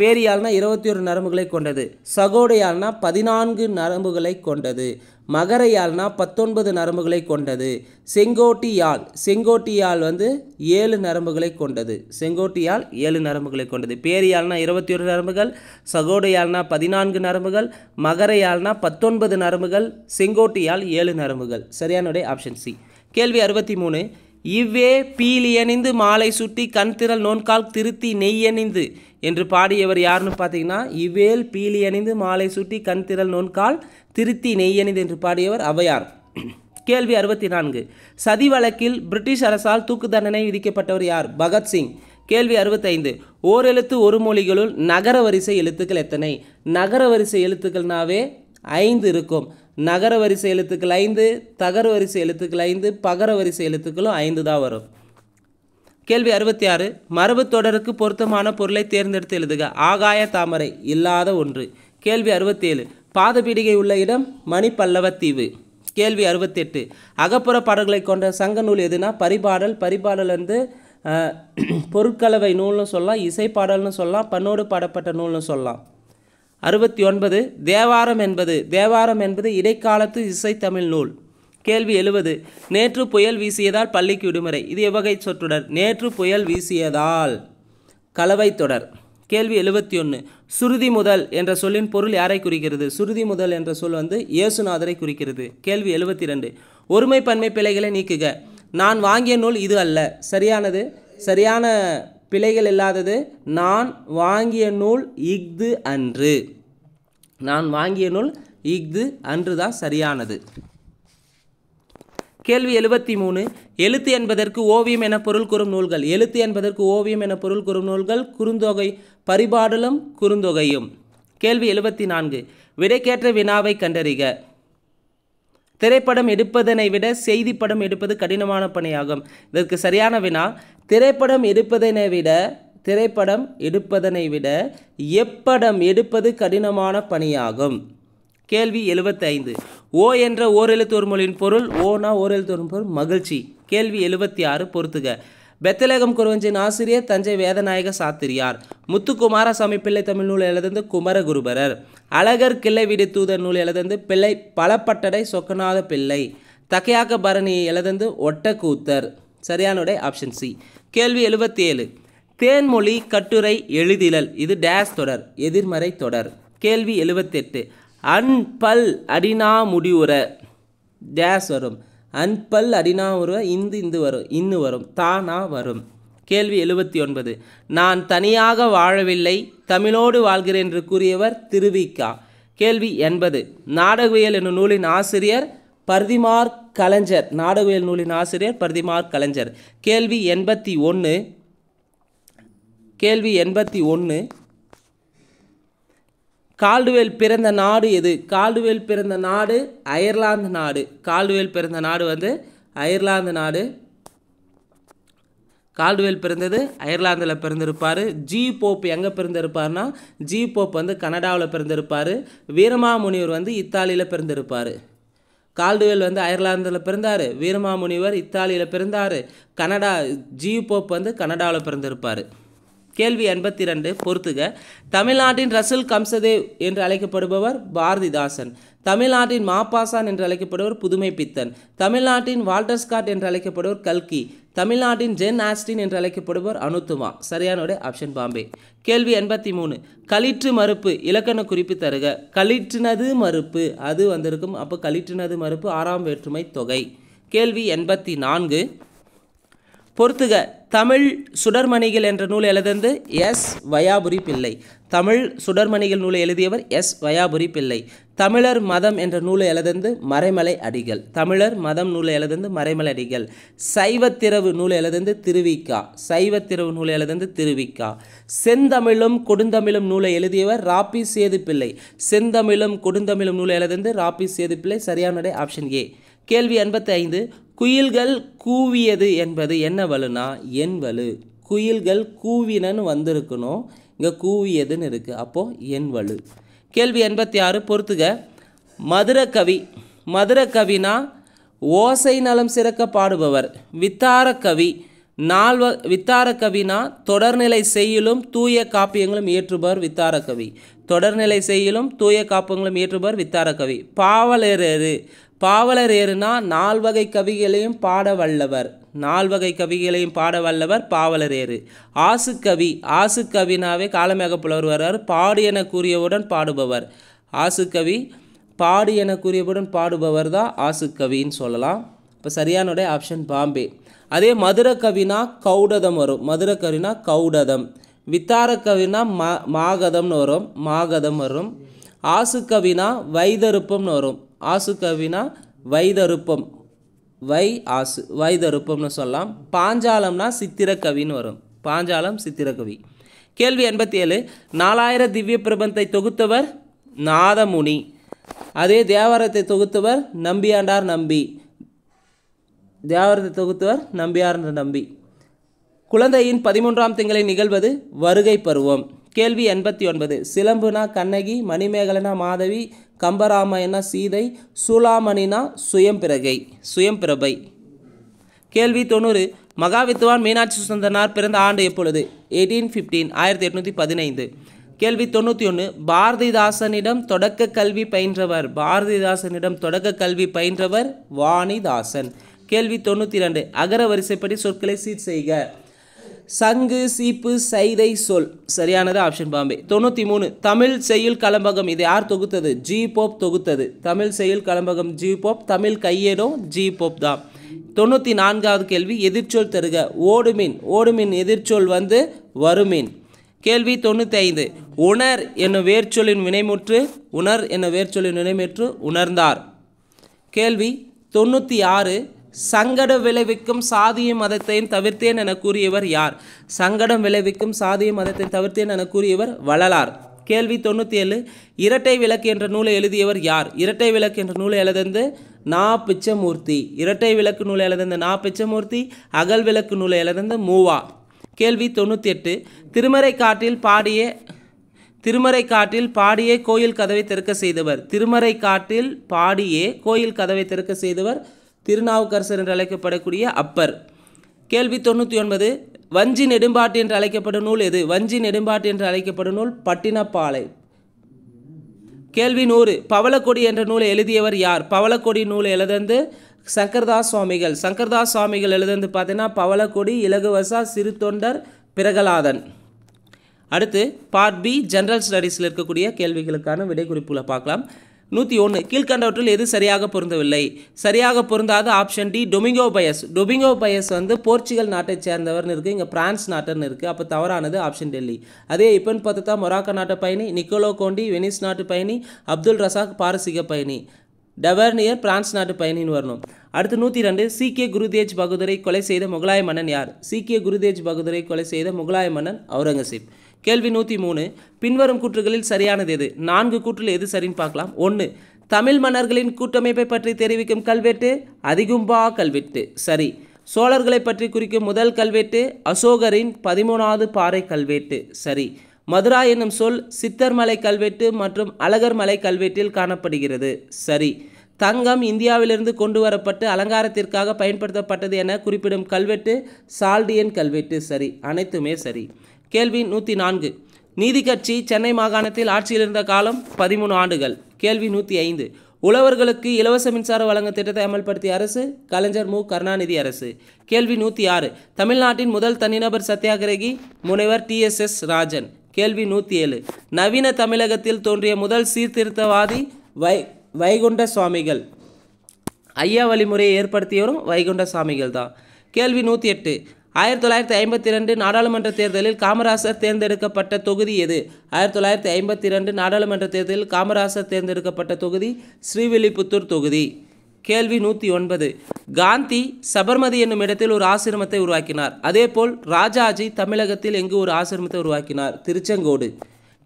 பேரியால்னா 21 நரம்புகளை கொண்டது. சகோடையால்னா 14 நரம்புகளை கொண்டது. மகர யாழ்னா 19 நரம்புகளை கொண்டது. செங்கோட்டி யாழ், செங்கோட்டி யாழ் வந்து 7 நரம்புகளை கொண்டது. செங்கோட்டி யாழ் 7 நரம்புகளை கொண்டது. பேரி யாழ்னா 21 நரம்புகள், சகோடு யாழ்னா 14 நரம்புகள், மகர யாழ்னா 19 நரம்புகள், செங்கோட்டி யாழ் 7 நரம்புகள். சரியான விடை ஆப்ஷன் சி. கேள்வி 63. இவ்வே பீலியணிந்து மாலை சுட்டி கண் திரள் நோன்கால் திருத்தி நெய்யணிந்து என்று பாடியவர் யாருன்னு பார்த்தீங்கன்னா, இவ்வேல் பீலியணிந்து மாலை சுட்டி கண் திரள் நோன்கால் திருத்தி நெய்யணிந்து என்று பாடியவர் ஔவையார். கேள்வி 64. சதி வழக்கில் பிரிட்டிஷ் அரசால் தூக்கு தண்டனை விதிக்கப்பட்டவர் யார்? பகத்சிங். கேள்வி 65. ஓரெழுத்து ஒரு மொழிகளுள் நகர வரிசை எழுத்துக்கள் எத்தனை? நகர வரிசை எழுத்துக்கள்னாவே 5 இருக்கும். நகர வரிசை எழுத்துக்கள் 5, தகர வரிசை எழுத்துக்கள் 5, பகர வரிசை எழுத்துக்களும் 5 தான் வரும். கேள்வி 66. மரபு தொடருக்கு பொருத்தமான பொருளை தேர்ந்தெடுத்து எழுதுக. ஆகாய தாமரை இல்லாத ஒன்று. கேள்வி 67. பாதபீடிகை உள்ள இடம் மணிப்பல்லவத்தீவு. கேள்வி 68. அகப்புற பாடல்களை கொண்ட சங்க நூல் எதுனா பரிபாடல். பரிபாடல் வந்து பொருட்கலவை நூல்னு சொல்லலாம், இசைப்பாடல்னு சொல்லலாம், பண்ணோடு பாடப்பட்ட நூல்னு சொல்லலாம். 69. தேவாரம் என்பது? தேவாரம் என்பது இடைக்காலத்து இசைத்தமிழ் நூல். கேள்வி 70. நேற்று புயல் வீசியதால் பள்ளிக்கு விடுமுறை. இது எவ்வகை சொற்றொடர்? நேற்று புயல் வீசியதால். கலவை தொடர். கேள்வி 71. சுருதி முதல் என்ற சொல்லின் பொருள் யாரை குறிக்கிறது? சுருதி முதல் என்ற சொல் வந்து இயேசுநாதரை குறிக்கிறது. கேள்வி 72. ஒருமை பன்மை பிழைகளை நீக்குக. நான் வாங்கிய நூல் இது அல்ல. சரியானது. சரியான பிழைகள் இல்லாதது நான் வாங்கிய நூல் இஃது அன்று. நான் வாங்கிய நூல் இஃது அன்று தான் சரியானது. கேள்வி 73. எழுத்து என்பதற்கு ஓவியம் என பொருள் கூறும் நூல்கள். எழுத்து என்பதற்கு ஓவியம் என பொருள் கூறும் நூல்கள் குறுந்தொகை, பரிபாடலும் குறுந்தொகையும். கேள்வி 74. விடைக்கேற்ற வினாவை கண்டறிக. திரைப்படம் எடுப்பதனை விட செய்தி படம் எடுப்பது கடினமான பணியாகும். இதற்கு சரியான வினா, திரைப்படம் எடுப்பதனை விட எப்படம் எடுப்பது கடினமான பணியாகும். கேள்வி 75. ஓ என்ற ஓரெழுத்து ஒரு மொழியின் பொருள். ஓனா ஓரெழுத்து ஒரு பொருள் மகிழ்ச்சி. கேள்வி 76. பொறுத்துக. பெத்தலேகம் குறவஞ்சின் ஆசிரியர் தஞ்சை வேதநாயக சாத்திரியார். முத்துக்குமாரசாமி பிள்ளை தமிழ் நூல் எழுதந்து குமரகுருபரர். அழகர் கிள்ளை வீடு தூதர் நூல் எழுதந்து பிள்ளை பலப்பட்டடை சொக்கநாத பிள்ளை. தக்கையாக்க பரணி எழுதந்து ஒட்டக்கூத்தர். சரியான விடை ஆப்ஷன் சி. கேள்வி 77. தேன்மொழி கட்டுரை எழுதிலல். இது டேஸ் தொடர், எதிர்மறை தொடர். கேள்வி 78. அன்பல் அடினா முடிவுற டேஸ் வரும். அன்பல் அடினா உருவ இந்து வரும், இன்னு வரும், தானா வரும். கேள்வி 79. நான் தனியாக வாழவில்லை, தமிழோடு வாழ்கிறேன் என்று கூறியவர் திருவிக்கா. கேள்வி 80. நாடகவியல் என்னும் நூலின் ஆசிரியர் பர்திமார் கலைஞர். நாடகவியல் நூலின் ஆசிரியர் பர்திமார் கலைஞர். கேள்வி 81. கேள்வி 81. கால்டுவெல் பிறந்த நாடு எது? கால்டுவெல் பிறந்த நாடு அயர்லாந்து நாடு. கால்டுவெல் பிறந்த நாடு வந்து அயர்லாந்து நாடு. கால்டுவெல் பிறந்தது அயர்லாந்தில் பிறந்திருப்பார். ஜி போப் எங்கே பிறந்திருப்பார்னா, ஜி போப் வந்து கனடாவில் பிறந்திருப்பார். வீரமாமுனிவர் வந்து இத்தாலியில் பிறந்திருப்பார். கால்டுவெல் வந்து அயர்லாந்தில் பிறந்தார், வீரமாமுனிவர் இத்தாலியில் பிறந்தார், ஜி போப் வந்து கனடாவில் பிறந்திருப்பார். கேள்வி 82. பொறுத்துக. தமிழ்நாட்டின் ரசூல் கம்சதேவ் என்று அழைக்கப்படுபவர் பாரதிதாசன். தமிழ்நாட்டின் மாப்பாசான் என்று அழைக்கப்படுவர் புதுமை பித்தன். தமிழ்நாட்டின் வால்டர் ஸ்காட் என்று அழைக்கப்படுவர் கல்கி. தமிழ்நாட்டின் ஜென் ஆஸ்டின் என்று அழைக்கப்படுவர் அனுத்துமா. சரியான விடை ஆப்ஷன் பாம்பே. கேள்வி 83. களிற்று மறுப்பு இலக்கண குறிப்பு தருக. களிற்றினது மறுப்பு அது வந்திருக்கும். அப்போ களிற்றினது மறுப்பு 6ஆம் வேற்றுமை தொகை. கேள்வி 84. பொறுத்துக. தமிழ் சுடர்மணிகள் என்ற நூல் எழுதந்து எஸ் வையாபுரி பிள்ளை. தமிழ் சுடர்மணிகள் நூலை எழுதியவர் எஸ் வையாபுரி பிள்ளை. தமிழர் மதம் என்ற நூலை எழுதந்து மறைமலை அடிகள். தமிழர் மதம் நூலை எழுதந்து மறைமலை அடிகள். சைவத்திரவு நூலை எழுதந்து திருவிக்கா. சைவத்திரவு நூலை எழுதந்து திருவிக்கா. செந்தமிழும் கொடுந்தமிழும் நூலை எழுதியவர் ராப்பி சேது பிள்ளை. செந்தமிழும் கொடுந்தமிழும் நூலை எழுதந்து ராப்பி சேது பிள்ளை. சரியான விடை ஆப்ஷன் ஏ. கேள்வி 85. குயில்கள் கூவியது என்பது என்ன வலுனா என் வலு. குயில்கள் கூவினன்னு வந்திருக்கணும், இங்கே கூவியதுன்னு இருக்குது, அப்போது என் வலு. கேள்வி 86. பொறுத்துக. மதுரகவி. மதுரகவினா ஓசை நலம் சிறக்க பாடுபவர். வித்தார கவி. வித்தார கவினா தொடர்நிலை செய்யுளும் தூய காப்பியங்களும் இயற்றுபவர் வித்தார கவி. தொடர்நிலை செய்யுளும் தூய காப்பியங்களும் இயற்றுபவர் வித்தார கவி. பாவலரேறு. பாவலரேறுனா 4 வகை கவிகளையும் பாட வல்லவர். 4 வகை கவிகளையும் பாட வல்லவர் பாவலரேறு. ஆசுக்கவி. ஆசுக்கவினாவே காலமேக புலவர் வர்றார். பாடு என கூறியவுடன் பாடுபவர். ஆசுக்கவி பாடு என கூறியவுடன் பாடுபவர் தான் ஆசுக்கவின்னு சொல்லலாம். இப்போ சரியானுடைய ஆப்ஷன் பாம்பே. அதே மதுர கவினா கௌடதம் வரும். மதுர கவினா கௌடதம். வித்தார கவினா மாகதம்னு வரும். மாகதம் வரும். ஆசுக்கவினா வைதருப்பம்னு வரும். ஆசுக்கவினா வைதருப்பம். வைதருப்பம்னு சொல்லலாம். பாஞ்சாலம்னா சித்திரக்கவின்னு வரும். பாஞ்சாலம் சித்திரக்கவி. கேள்வி 87. 4000 திவ்ய பிரபந்தத்தை தொகுத்தவர் நாதமுனி. அதே தேவாரத்தை தொகுத்தவர் நம்பியாண்டார் நம்பி. தேவாரத்தை தொகுத்தவர் நம்பியார் நம்பி. குழந்தையின் 13ஆம் திங்களில் நிகழ்வது வருகை பருவம். கேள்வி 89. சிலம்புனா கண்ணகி, மணிமேகலனா மாதவி, கம்பராமாயணா சீதை, சூளாமணினா சுயம்பிரபை. கேள்வி 90. மகாவித்வான் மீனாட்சி சுந்தரனார் பிறந்த ஆண்டு எப்பொழுது? 1815 1815. கேள்வி 91. பாரதிதாசனிடம் தொடக்க கல்வி பயின்றவர். பாரதிதாசனிடம் தொடக்க கல்வி பயின்றவர் வாணிதாசன். கேள்வி 92. அகர வரிசைப்படி சொற்களை சீட் செய்க. சங்கு, சீப்பு, சைதை, சொல். சரியானது ஆப்ஷன் பாம்பே. 93. தமிழ் செய்யுள் கலம்பகம். இது யார் தொகுத்தது? ஜி போப் தொகுத்தது. தமிழ் செய்யுள் கலம்பகம் ஜி போப். தமிழ் கையேடும் ஜி போப் தான். 94வது கேள்வி எதிர்ச்சொல் தருக. ஓடுமின். ஓடுமின் எதிர்ச்சொல் வந்து வருமின். கேள்வி 95. உணர் என்னும் வேர்ச்சொல்லின் வினைமுற்று. உணர் என்னும் வேர்ச்சொல்லின் வினைமுற்று உணர்ந்தார். கேள்வி 96. சங்கடம் விளைவிக்கும் சாதியும் மதத்தையும் தவிர்த்தேன் என கூறியவர் யார்? சங்கடம் விளைவிக்கும் சாதியும் மதத்தையும் தவிர்த்தேன் என கூறியவர் வள்ளலார். கேள்வி 97. இரட்டை விளக்கு என்ற நூலை எழுதியவர் யார்? இரட்டை விளக்கு என்ற நூலை எழுதந்து நா பிச்சமூர்த்தி. இரட்டை விளக்கு நூலை எழுதந்து நா பிச்சமூர்த்தி. அகல் விளக்கு நூலை எழுதந்து மூவா. கேள்வி 98. திருமறைக்காட்டில் பாடியே கோயில் கதவை திறக்க செய்தவர். திருமறைக்காட்டில் பாடியே கோயில் கதவை திறக்க செய்தவர் திருநாவுக்கரசர் என்று அழைக்கப்படக்கூடிய அப்பர். கேள்வி 99. வஞ்சி நெடும்பாட்டு என்று அழைக்கப்படும் நூல் எது? வஞ்சி நெடும்பாட்டு என்று அழைக்கப்படும் நூல் பட்டினப்பாலை. கேள்வி 100. பவளக்கொடி என்ற நூலை எழுதியவர் யார்? பவளக்கொடி நூலை எழுதந்து சங்கரதாஸ் சுவாமிகள். சங்கரதாஸ் சுவாமிகள் எழுதந்து பார்த்தீங்கன்னா பவளக்கொடி, இலகுவசா, சிறு தொண்டர், பிரகலாதன். அடுத்து பார்ட் பி ஜெனரல் ஸ்டடீஸில் இருக்கக்கூடிய கேள்விகளுக்கான விடை குறிப்புகளை பார்க்கலாம். 101. கீழ்கண்டவற்றில் எது சரியாக பொருந்தவில்லை? சரியாக பொருந்தாத option D Domingo Paes. Domingo Paes வந்து போர்ச்சுகல் நாட்டை சேர்ந்தவர்னு இருக்குது. இங்கே பிரான்ஸ் நாட்டுன்னு இருக்குது. அப்போ தவறானது ஆப்ஷன் டெல்லி. அதே இப்பன் பார்த்தா மொராக்கோ நாட்டு பயணி, நிக்கோலோ கோண்டி வெனிஸ் நாட்டு பயணி, அப்துல் ரசாக் பாரசீக பயணி, டவர்னியர் பிரான்ஸ் நாட்டு பயணின்னு வரணும். அடுத்து 102. சீக்கிய குருதேஜ் பகதூரை கொலை செய்த முகலாய மன்னன் யார்? சீக்கிய குருதேஜ் பகதூரை கொலை செய்த முகலாய மன்னன் அவுரங்கசீப். கேள்வி 103. பின்வரும் கூற்றுகளில் சரியானது எது? 4 கூற்றில் எது சரின்னு பார்க்கலாம். 1. தமிழ் மன்னர்களின் கூட்டமைப்பை பற்றி தெரிவிக்கும் கல்வெட்டு அதிகும்பா கல்வெட்டு. சரி. சோழர்களை பற்றி குறிக்கும் முதல் கல்வெட்டு அசோகரின் 13வது பாறை கல்வெட்டு. சரி. மதுரா என்னும் சொல் சித்தர்மலை கல்வெட்டு மற்றும் அழகர்மலை கல்வெட்டில் காணப்படுகிறது. சரி. தங்கம் இந்தியாவிலிருந்து கொண்டு வரப்பட்டு அலங்காரத்திற்காக பயன்படுத்தப்பட்டது என குறிப்பிடும் கல்வெட்டு சால்டியன் கல்வெட்டு. சரி. அனைத்துமே சரி. கேள்வி 104. நீதி கட்சி சென்னை மாகாணத்தில் ஆட்சியில் இருந்த காலம் 13 ஆண்டுகள். கேள்வி 105. உழவர்களுக்கு இலவச மின்சாரம் வழங்கும் திட்டத்தை அமல்படுத்திய அரசு கலைஞர் மு கருணாநிதி அரசு. கேள்வி 106. தமிழ்நாட்டின் முதல் தனிநபர் சத்தியாகிரகி முனைவர் TSS ராஜன். கேள்வி 107. நவீன தமிழகத்தில் தோன்றிய முதல் சீர்திருத்தவாதி வைகுண்ட சுவாமிகள். ஐயா வழிமுறையை ஏற்படுத்தியவரும் வைகுண்ட சுவாமிகள் தான். கேள்வி 108. 1952 நாடாளுமன்ற தேர்தலில் காமராசர் தேர்ந்தெடுக்கப்பட்ட தொகுதி எது? 1952 நாடாளுமன்ற தேர்தலில் காமராசர் தேர்ந்தெடுக்கப்பட்ட தொகுதி ஸ்ரீவில்லிபுத்தூர் தொகுதி. கேள்வி 109. காந்தி சபர்மதி என்னும் இடத்தில் ஒரு ஆசிரமத்தை உருவாக்கினார். அதேபோல் ராஜாஜி தமிழகத்தில் எங்கு ஒரு ஆசிரமத்தை உருவாக்கினார்? திருச்செங்கோடு.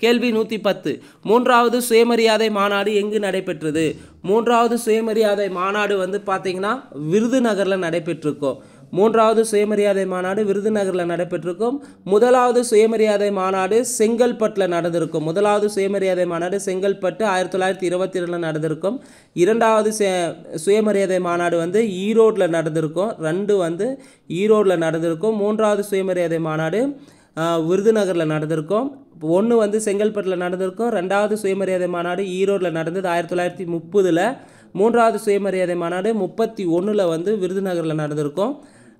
கேள்வி 110. 3வது சுயமரியாதை மாநாடு எங்கு நடைபெற்றது? 3வது சுயமரியாதை மாநாடு வந்து பார்த்தீங்கன்னா விருதுநகரில் நடைபெற்றிருக்கோம். மூன்றாவது சுயமரியாதை மாநாடு விருதுநகரில் நடைபெற்றிருக்கும். முதலாவது சுயமரியாதை மாநாடு செங்கல்பட்டில் நடந்திருக்கும். முதலாவது சுயமரியாதை மாநாடு செங்கல்பட்டு 1922 நடந்திருக்கும். இரண்டாவது சுயமரியாதை மாநாடு வந்து ஈரோட்டில் நடந்திருக்கும். 2 வந்து ஈரோட்டில் நடந்திருக்கும். மூன்றாவது சுயமரியாதை மாநாடு விருதுநகரில் நடந்திருக்கும். 1 வந்து செங்கல்பட்டில் நடந்திருக்கும். 2வது சுயமரியாதை மாநாடு ஈரோட்டில் நடந்தது 1930. மூன்றாவது சுயமரியாதை மாநாடு 31 வந்து விருதுநகரில் நடந்திருக்கும்.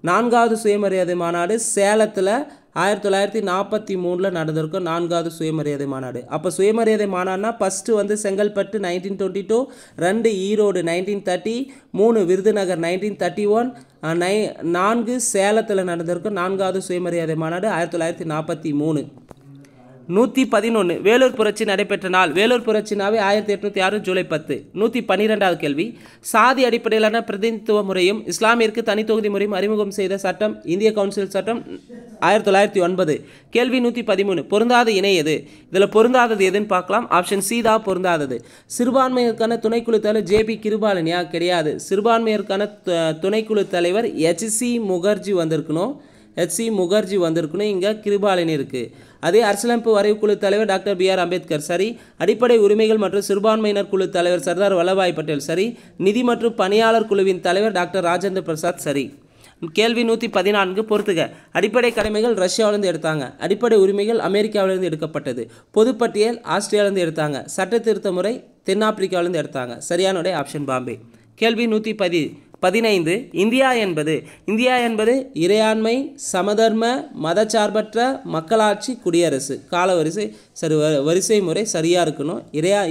4வது சுயமரியாதை மாநாடு சேலத்தில் 1943 நடந்திருக்கும். 4வது சுயமரியாதை மாநாடு. அப்போ சுயமரியாதை மாநாடுனா ஃபஸ்ட்டு வந்து செங்கல்பட்டு 1922, 2 ஈரோடு 1930, 3 விருதுநகர் 1931, 4 சேலத்தில் நடந்திருக்கும். 4வது சுயமரியாதை மாநாடு 1943. 111 வேலூர் புரட்சி நடைபெற்ற நாள். வேலூர் புரட்சினாவே 1806 ஜூலை 10. 112வது கேள்வி, சாதி அடிப்படையிலான பிரதிநிதித்துவ முறையும் இஸ்லாமிற்கு தனித்தொகுதி முறையும் அறிமுகம் செய்த சட்டம் இந்திய கவுன்சில் சட்டம் 1909. கேள்வி 113 பொருந்தாத இணை எது? இதில் பொருந்தாதது எதுன்னு பார்க்கலாம். ஆப்ஷன் சி தான் பொருந்தாதது. சிறுபான்மையருக்கான துணைக்குழு தலைவர் ஜேபி கிருபாலனியா? கிடையாது. சிறுபான்மையருக்கான துணைக்குழு தலைவர் HC முகர்ஜி வந்திருக்கணும். HC முகர்ஜி வந்திருக்கணும். இங்கே கிருபாலனி இருக்குது. அதே அரசியலமைப்பு வரைவு குழு தலைவர் டாக்டர் BR அம்பேத்கர் சரி. அடிப்படை உரிமைகள் மற்றும் சிறுபான்மையினர் குழு தலைவர் சர்தார் வல்லபாய் பட்டேல் சரி. நிதி மற்றும் பணியாளர் குழுவின் தலைவர் டாக்டர் ராஜேந்திர பிரசாத் சரி. கேள்வி 114 பொறுத்துக. அடிப்படை கடமைகள் ரஷ்யாவிலிருந்து எடுத்தாங்க. அடிப்படை உரிமைகள் அமெரிக்காவிலிருந்து எடுக்கப்பட்டது. பொதுப்பட்டியல் ஆஸ்திரேலியாவிலிருந்து எடுத்தாங்க. சட்ட திருத்த முறை தென்னாப்பிரிக்காவிலிருந்து எடுத்தாங்க. சரியான ஆப்ஷன் பாம்பே. கேள்வி 115 இந்தியா என்பது இறையாண்மை, சமதர்ம, மதச்சார்பற்ற, மக்களாட்சி, குடியரசு. காலவரிசை சரி, வரிசை முறை சரியாக இருக்கணும்.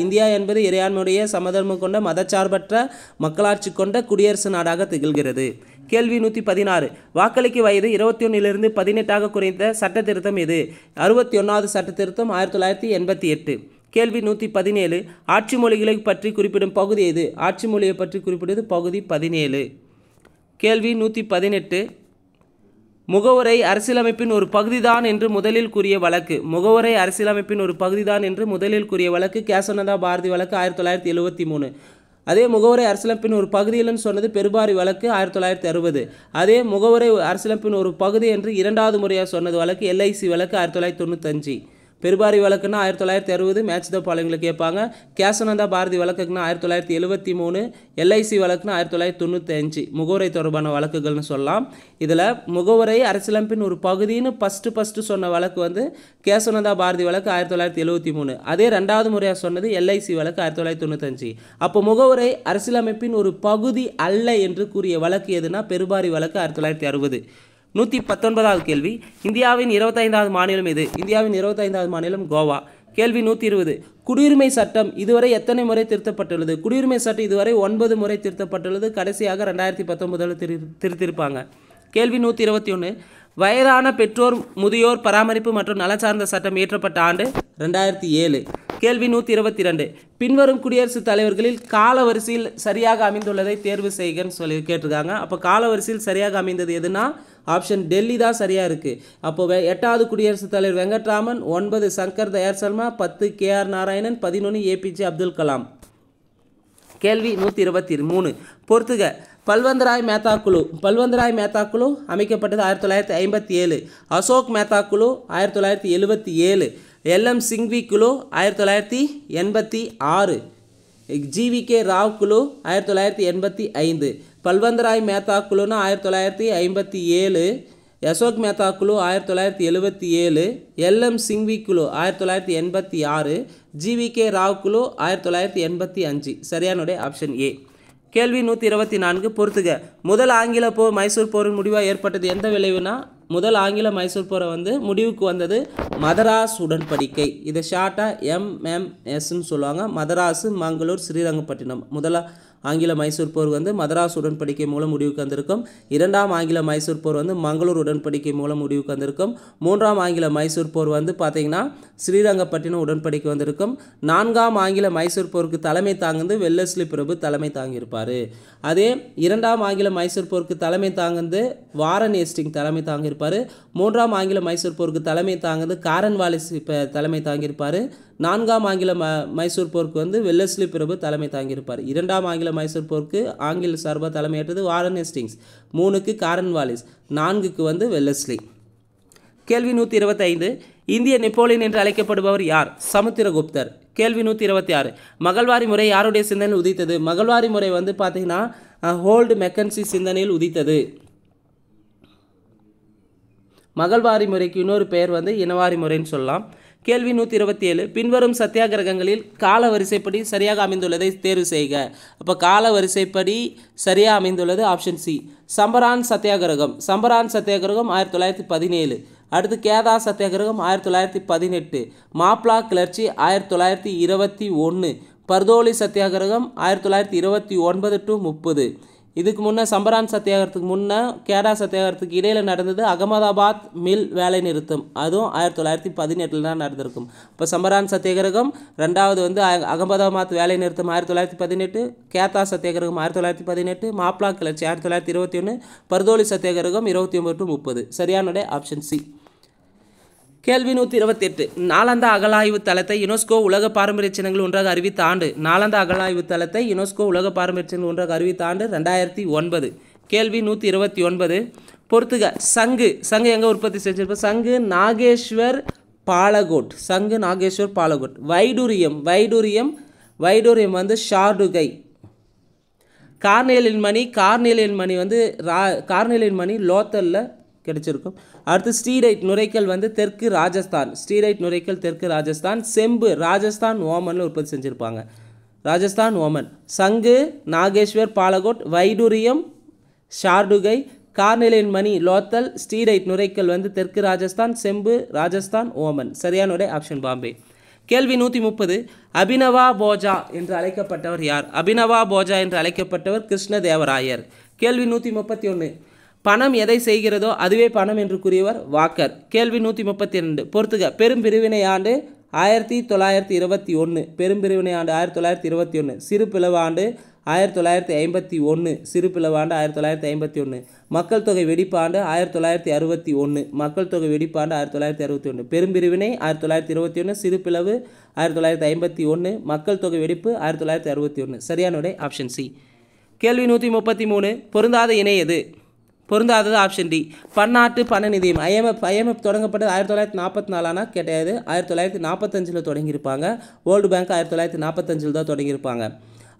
இந்தியா என்பது இறையாண்மையுடைய, சமதர்மம் கொண்ட, மதச்சார்பற்ற, மக்களாட்சி கொண்ட குடியரசு நாடாக திகழ்கிறது. கேள்வி 116 வாக்களிக்கும் வயது 21 18 குறைந்த சட்ட திருத்தம் எது? 61வது சட்ட திருத்தம் 1988. கேள்வி 117 ஆட்சி மொழிகளை பற்றி குறிப்பிடும் பகுதி எது? ஆட்சி மொழியை பற்றி குறிப்பிடுவது பகுதி 17. கேள்வி 118 முகவுரை அரசியலமைப்பின் ஒரு பகுதிதான் என்று முதலில் கூறிய வழக்கு. முகவுரை அரசியலமைப்பின் ஒரு பகுதிதான் என்று முதலில் கூறிய வழக்கு கேசவநந்தா பாரதி வழக்கு 1973. அதே முகவுரை அரசியலமைப்பின் ஒரு பகுதியில்னு சொன்னது பெருபாரி வழக்கு 1960. அதே முகவுரை அரசியலமைப்பின் ஒரு பகுதி என்று 2வது முறையாக சொன்னது வழக்கு LIC வழக்கு 1995. பெருபாரி வழக்குன்னா 1960 மேட்ச் த பாலிங்கில் கேட்பாங்க. கேசவநந்தா பாரதி வழக்குன்னா 1973, LIC வழக்குன்னா 1995. முகவுரை தொடர்பான வழக்குகள்னு சொல்லலாம். இதில் முகவுரை அரசியலமைப்பின் ஒரு பகுதின்னு ஃபஸ்ட்டு சொன்ன வழக்கு வந்து கேசவநந்தா பாரதி வழக்கு 1973. அதே 2வது முறையாக சொன்னது LIC வழக்கு 1995. அப்போ முகவுரை அரசியலமைப்பின் ஒரு பகுதி அல்ல என்று கூறிய வழக்கு எதுனா பெருபாரி வழக்கு 1960. 119வது கேள்வி இந்தியாவின் 25வது மாநிலம் எது? இந்தியாவின் 25வது மாநிலம் கோவா. கேள்வி 120 குடியுரிமை சட்டம் இதுவரை எத்தனை முறை திருத்தப்பட்டுள்ளது? குடியுரிமை சட்டம் இதுவரை 9 முறை திருத்தப்பட்டுள்ளது. கடைசியாக 2019 திருத்திருப்பாங்க. கேள்வி 121 வயதான பெற்றோர் முதியோர் பராமரிப்பு மற்றும் நல சார்ந்த சட்டம் இயற்றப்பட்ட ஆண்டு 2007. கேள்வி 122 பின்வரும் குடியரசுத் தலைவர்களில் காலவரிசையில் சரியாக அமைந்துள்ளதை தேர்வு செய்கன்னு சொல்லி கேட்டிருக்காங்க. அப்போ காலவரிசையில் சரியாக அமைந்தது எதுனா ஆப்ஷன் டெல்லி தான் சரியாக இருக்குது. அப்போ 8வது குடியரசுத் தலைவர் வெங்கட்ராமன், 9 சங்கர் தயாள் சர்மா, 10 KR நாராயணன், 11 APJ அப்துல் கலாம். கேள்வி 123 பொறுத்துக. பல்வந்தராய் மேத்தா குழு அமைக்கப்பட்டது 1957. அசோக் மேத்தா குழு 1977. LM சிங்வி குழு 1986. GVK ராவ் குழு 1985. பல்வந்தராய் மேத்தா குழுனா 1957. அசோக் மேத்தா குழு 1977. LM சிங்வி குழு 1986. GVK ராவ் குழு 1985. சரியானுடைய ஆப்ஷன் ஏ. கேள்வி 124 பொறுத்துக. முதல் ஆங்கில போர் மைசூர் போரின் முடிவாக ஏற்பட்டது எந்த விளைவுனா முதல் ஆங்கில மைசூர் போரை வந்து முடிவுக்கு வந்தது மதராஸ் உடன்படிக்கை. இதை ஷார்ட்டாக MMSன்னு சொல்லுவாங்க. மதராசு, மங்களூர், ஸ்ரீரங்கப்பட்டினம். முதல் ஆங்கில மைசூர் போர் வந்து மதராஸ் உடன்படிக்கை மூலம் முடிவுக்கு வந்திருக்கும். 2ஆம் ஆங்கில மைசூர் போர் வந்து மங்களூர் உடன்படிக்கை மூலம் முடிவுக்கு வந்திருக்கும். 3ஆம் ஆங்கில மைசூர் போர் வந்து பார்த்திங்கன்னா ஸ்ரீரங்கப்பட்டினம் உடன்படிக்கை வந்திருக்கும். 4ஆம் ஆங்கில மைசூர் போருக்கு தலைமை தாங்குந்து வெல்லஸ்லி பிரபு தலைமை தாங்கியிருப்பார். அதே 2ஆம் ஆங்கில மைசூர் போருக்கு தலைமை தாங்குந்து வாரன் ஹேஸ்டிங் தலைமை தாங்கியிருப்பார். 3ஆம் ஆங்கில மைசூர் போருக்கு தலைமை தாங்குந்து காரன்வாலிஸ் தலைமை தாங்கியிருப்பார். 4ஆம் ஆங்கில மைசூர் போருக்கு வந்து வெல்லஸ்லி பிரபு தலைமை தாங்கியிருப்பார். 2ஆம் ஆங்கில மைசூர் போருக்கு ஆங்கில சார்பாக தலைமையேற்றது வாரன் ஹேஸ்டிங்ஸ். 3க்கு காரன்வாலிஸ். 4க்கு வந்து வெல்லஸ்லி. கேள்வி 125. இந்திய நெப்போலியன் என்று அழைக்கப்படுபவர் யார்? சமுத்திரகுப்தர். கேள்வி 126. மகள்வாரி முறை யாருடைய சிந்தனையில் உதித்தது? மகள்வாரி முறை வந்து பார்த்தீங்கன்னா ஹோல்டு மெக்கன்சி சிந்தனையில் உதித்தது. மகள்வாரி முறைக்கு இன்னொரு பெயர் வந்து இனவாரி முறைன்னு சொல்லலாம். கேள்வி 127. பின்வரும் சத்தியாகிரகங்களில் கால வரிசைப்படி சரியாக அமைந்துள்ளதை தேர்வு செய்க. அப்போ கால வரிசைப்படி சரியாக அமைந்துள்ளது ஆப்ஷன் சி. சம்பரான் சத்தியாகிரகம் 1917. அடுத்து கேதா சத்தியாகிரகம் 1918. மாப்ளா கிளர்ச்சி 1921. பர்தோலி சத்தியாகிரகம் 1929 to 30. இதுக்கு முன்னே சம்பரான் சத்தியாகிரகத்துக்கு முன்னே கேடா சத்தியாகிரகத்துக்கு இடையில் நடந்தது அகமதாபாத் மில் வேலை நிறுத்தம். அதுவும் 1918 தான் நடந்திருக்கும். இப்போ சம்பரான் சத்தியாகிரகம், ரெண்டாவது வந்து அகமதாபாத் வேலை நிறுத்தம் 1918, கேதா சத்தியாகிரகம் 1918, மாப்ளா கிளர்ச்சி 1921, பர்தோலி சத்தியாகிரகம் 29 to 30. சரியானது ஆப்ஷன் சி. கேள்வி 128. நாளந்தா அகழாய்வு தளத்தை யுனெஸ்கோ உலக பாரம்பரிய சின்னங்கள் ஒன்றாக அறிவித்த ஆண்டு. நாளந்தா அகழாய்வு தளத்தை யுனெஸ்கோ உலக பாரம்பரிய சின்னங்கள் ஒன்றாக அறிவித்த ஆண்டு 2009. கேள்வி 129. பொறுத்துக. சங்கு எங்கே உற்பத்தி செஞ்சிருப்போம்? சங்கு நாகேஸ்வர் பாலகோட். வைடூரியம் வந்து ஷார்டுகை. கார்னேலியன் மணி வந்து கார்னேலியன் மணி லோத்தலில் கிடைச்சிருக்கும். அடுத்து ஸ்டீரைட் நுரைக்கல் வந்து தெற்கு ராஜஸ்தான். செம்பு ராஜஸ்தான் ஓமனில் உற்பத்தி செஞ்சுருப்பாங்க. ராஜஸ்தான் ஓமன். சங்கு நாகேஸ்வர் பாலகோட், வைடூரியம் ஷார்டுகை, கார்னேலியன் மணி லோத்தல், ஸ்டீரைட் நுரைக்கல் வந்து தெற்கு ராஜஸ்தான், செம்பு ராஜஸ்தான் ஓமன். சரியான ஆப்ஷன் பாம்பே. கேள்வி 130. அபினவா போஜா என்று அழைக்கப்பட்டவர் யார்? அபினவா போஜா என்று அழைக்கப்பட்டவர் கிருஷ்ணதேவராயர். கேள்வி 131. பணம் எதை செய்கிறதோ அதுவே பணம் என்று கூறியவர் வாக்கர். கேள்வி 132. பொறுத்துக. பெரும்பிரிவினை ஆண்டு 1921. பெரும்பிரிவினை ஆண்டு 1921. சிறு பிளவு ஆண்டு 1951. சிறு பிளவு ஆண்டு 1951. மக்கள் தொகை வெடிப்பு ஆண்டு 1961. மக்கள் தொகை வெடிப்பு ஆண்டு 1961. பெரும்பிரிவினை 1921, சிறு பிளவு 1951, மக்கள் தொகை வெடிப்பு 1961. சரியான ஆப்ஷன் சி. கேள்வி 133. பொருந்தாத இணை எது? பொருந்தாதது ஆப்ஷன் டி. பன்னாட்டு பண நிதியம். ஐஎம்எஃப் தொடங்கப்பட்டது 1944 கிடையாது, 1945 தொடங்கியிருப்பாங்க. வேர்ல்டு பேங்க் 1945 தான் தொடங்கியிருப்பாங்க.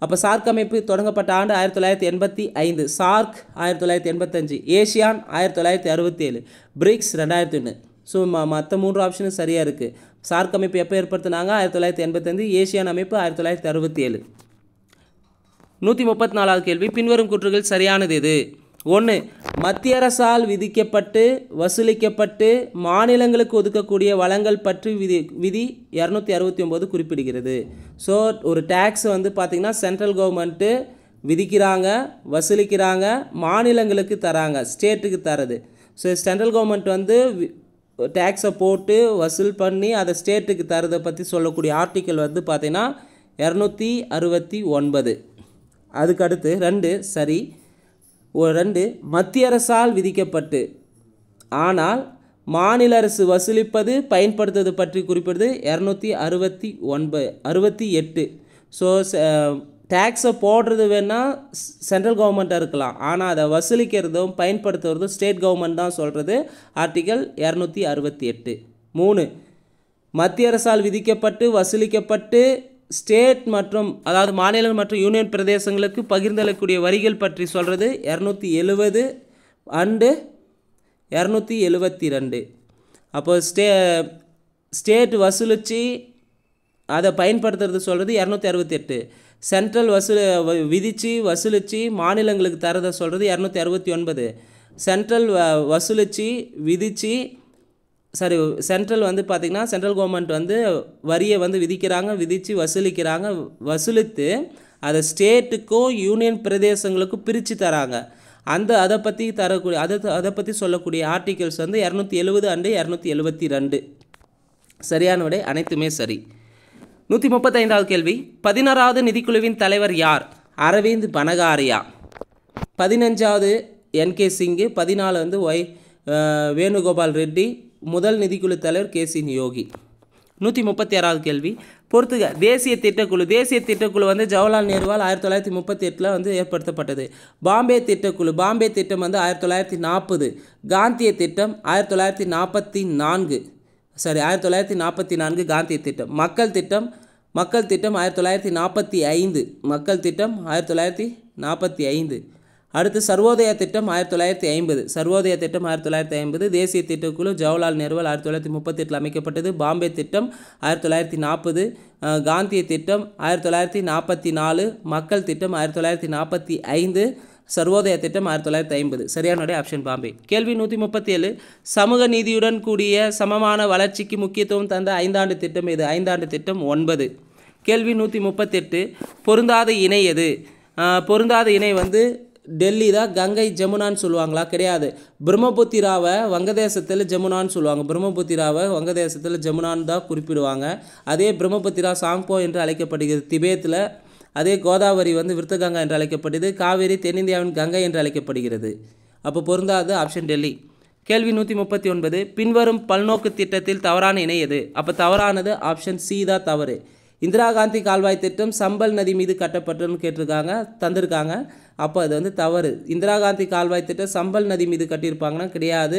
அப்போ சார்க் அமைப்பு தொடங்கப்பட்ட ஆண்டு 1985. சார்க் 1985. ஏசியான் 1967. பிரிக்ஸ் 2001. ஸோ மற்ற 3 ஆப்ஷனும் சரியாக இருக்குது. சார்க் அமைப்பு எப்போ ஏற்படுத்தினாங்க? 1985. ஏசியான் அமைப்பு 1967. 134வது கேள்வி. பின்வரும் கூற்றுகள் சரியானது எது? 1. மத்திய அரசால் விதிக்கப்பட்டு வசூலிக்கப்பட்டு மாநிலங்களுக்கு ஒதுக்கக்கூடிய வளங்கள் பற்றி விதி 269 குறிப்பிடுகிறது. ஸோ ஒரு டேக்ஸ் வந்து பார்த்திங்கன்னா சென்ட்ரல் கவர்மெண்ட்டு விதிக்கிறாங்க, வசூலிக்கிறாங்க, மாநிலங்களுக்கு தராங்க, ஸ்டேட்டுக்கு தரது. ஸோ சென்ட்ரல் கவர்மெண்ட் வந்து டேக்ஸை போட்டு வசூல் பண்ணி அதை ஸ்டேட்டுக்கு தரதை பற்றி சொல்லக்கூடிய ஆர்டிக்கல் வந்து பார்த்திங்கன்னா 269. அதுக்கடுத்து 2 சரி. 2. மத்திய அரசால் விதிக்கப்பட்டு ஆனால் மாநில அரசு வசூலிப்பது பயன்படுத்துவது பற்றி குறிப்பிடுது 268. ஸோ டேக்ஸை போடுறது வேணால் சென்ட்ரல் கவர்மெண்ட்டாக இருக்கலாம், ஆனால் அதை வசூலிக்கிறதும் பயன்படுத்துவதும் ஸ்டேட் கவர்மெண்ட் தான் சொல்கிறது. ஆர்டிக்கல் 268. 3. மத்திய அரசால் விதிக்கப்பட்டு வசூலிக்கப்பட்டு ஸ்டேட் மற்றும் அதாவது மாநிலம் மற்றும் யூனியன் பிரதேசங்களுக்கு பகிர்ந்தளிக்கக்கூடிய வரிகள் பற்றி சொல்கிறது 270 அண்டு 272. அப்போ ஸ்டேட் வசூலித்து அதை பயன்படுத்துறது சொல்கிறது 268. சென்ட்ரல் விதித்து வசூலித்து மாநிலங்களுக்கு தரதை சொல்கிறது 269. சென்ட்ரல் வசூலித்து விதித்து சென்ட்ரல் வந்து பார்த்திங்கன்னா சென்ட்ரல் கவர்மெண்ட் வந்து வரியை வந்து விதித்து வசூலிக்கிறாங்க, வசூலித்து அதை ஸ்டேட்டுக்கும் யூனியன் பிரதேசங்களுக்கும் பிரித்து தராங்க. அதை பற்றி சொல்லக்கூடிய ஆர்டிகல்ஸ் வந்து 270 அண்டு 272. சரியான விடை அனைத்துமே சரி. 135வது கேள்வி. 16வது நிதிக்குழுவின் தலைவர் யார்? அரவிந்த் பனகாரியா. 15வது என்கே சிங்கு. 14 வந்து வேணுகோபால் ரெட்டி. முதல் நிதிக்குழு தலைவர் கேசி யோகி. 136வது கேள்வி பொறுத்துக. தேசிய திட்டக்குழு. தேசிய திட்டக்குழு வந்து ஜவஹர்லால் நேருவால் 1938 வந்து ஏற்படுத்தப்பட்டது. பாம்பே திட்டக்குழு. பாம்பே திட்டம் வந்து 1940. காந்திய திட்டம் 1944. 1944 காந்திய திட்டம். மக்கள் திட்டம் 1945. மக்கள் திட்டம் 1945. அடுத்து சர்வோதயா திட்டம் 1950. சர்வோதயா திட்டம் 1950. தேசிய திட்டக்குழு ஜவஹர்லால் நேருவால் 1938 அமைக்கப்பட்டது. பாம்பே திட்டம் 1940. காந்திய திட்டம் 1944. மக்கள் திட்டம் 1945. சர்வோதயா திட்டம் 1950. சரியான ஆப்ஷன் பாம்பே. கேள்வி 137. சமூக நீதியுடன் கூடிய சமமான வளர்ச்சிக்கு முக்கியத்துவம் தந்த 5 ஆண்டு திட்டம் எது? 5 ஆண்டு திட்டம் 9. கேள்வி 138. பொருந்தாத இணை எது? பொருந்தாத இணை வந்து டெல்லி தான். கங்கை ஜமுனான்னு சொல்லுவாங்களா? கிடையாது. பிரம்மபுத்திராவை வங்கதேசத்தில் ஜமுனான்னு சொல்லுவாங்க. பிரம்மபுத்திராவை வங்கதேசத்தில் ஜமுனான்னு தான் குறிப்பிடுவாங்க. அதே பிரம்மபுத்திரா சாங்போ என்று அழைக்கப்படுகிறது திபேத்தில். அதே கோதாவரி வந்து விருத்தகங்கா என்று அழைக்கப்படுது. காவேரி தென்னிந்தியாவின் கங்கை என்று அழைக்கப்படுகிறது. அப்போ பொருந்தாது ஆப்ஷன் டெல்லி. கேள்வி 139. பின்வரும் பல்நோக்கு திட்டத்தில் தவறான இணை எது? அப்போ தவறானது ஆப்ஷன் சி தான் தவறு. இந்திரா காந்தி கால்வாய் திட்டம் சம்பல் நதி மீது கட்டப்பட்டதுன்னு கேட்டிருக்காங்க, தந்திருக்காங்க. அப்போ அது வந்து தவறு. இந்திரா காந்தி கால்வாய் திட்டம் சம்பல் நதி மீது கட்டியிருப்பாங்கன்னா கிடையாது,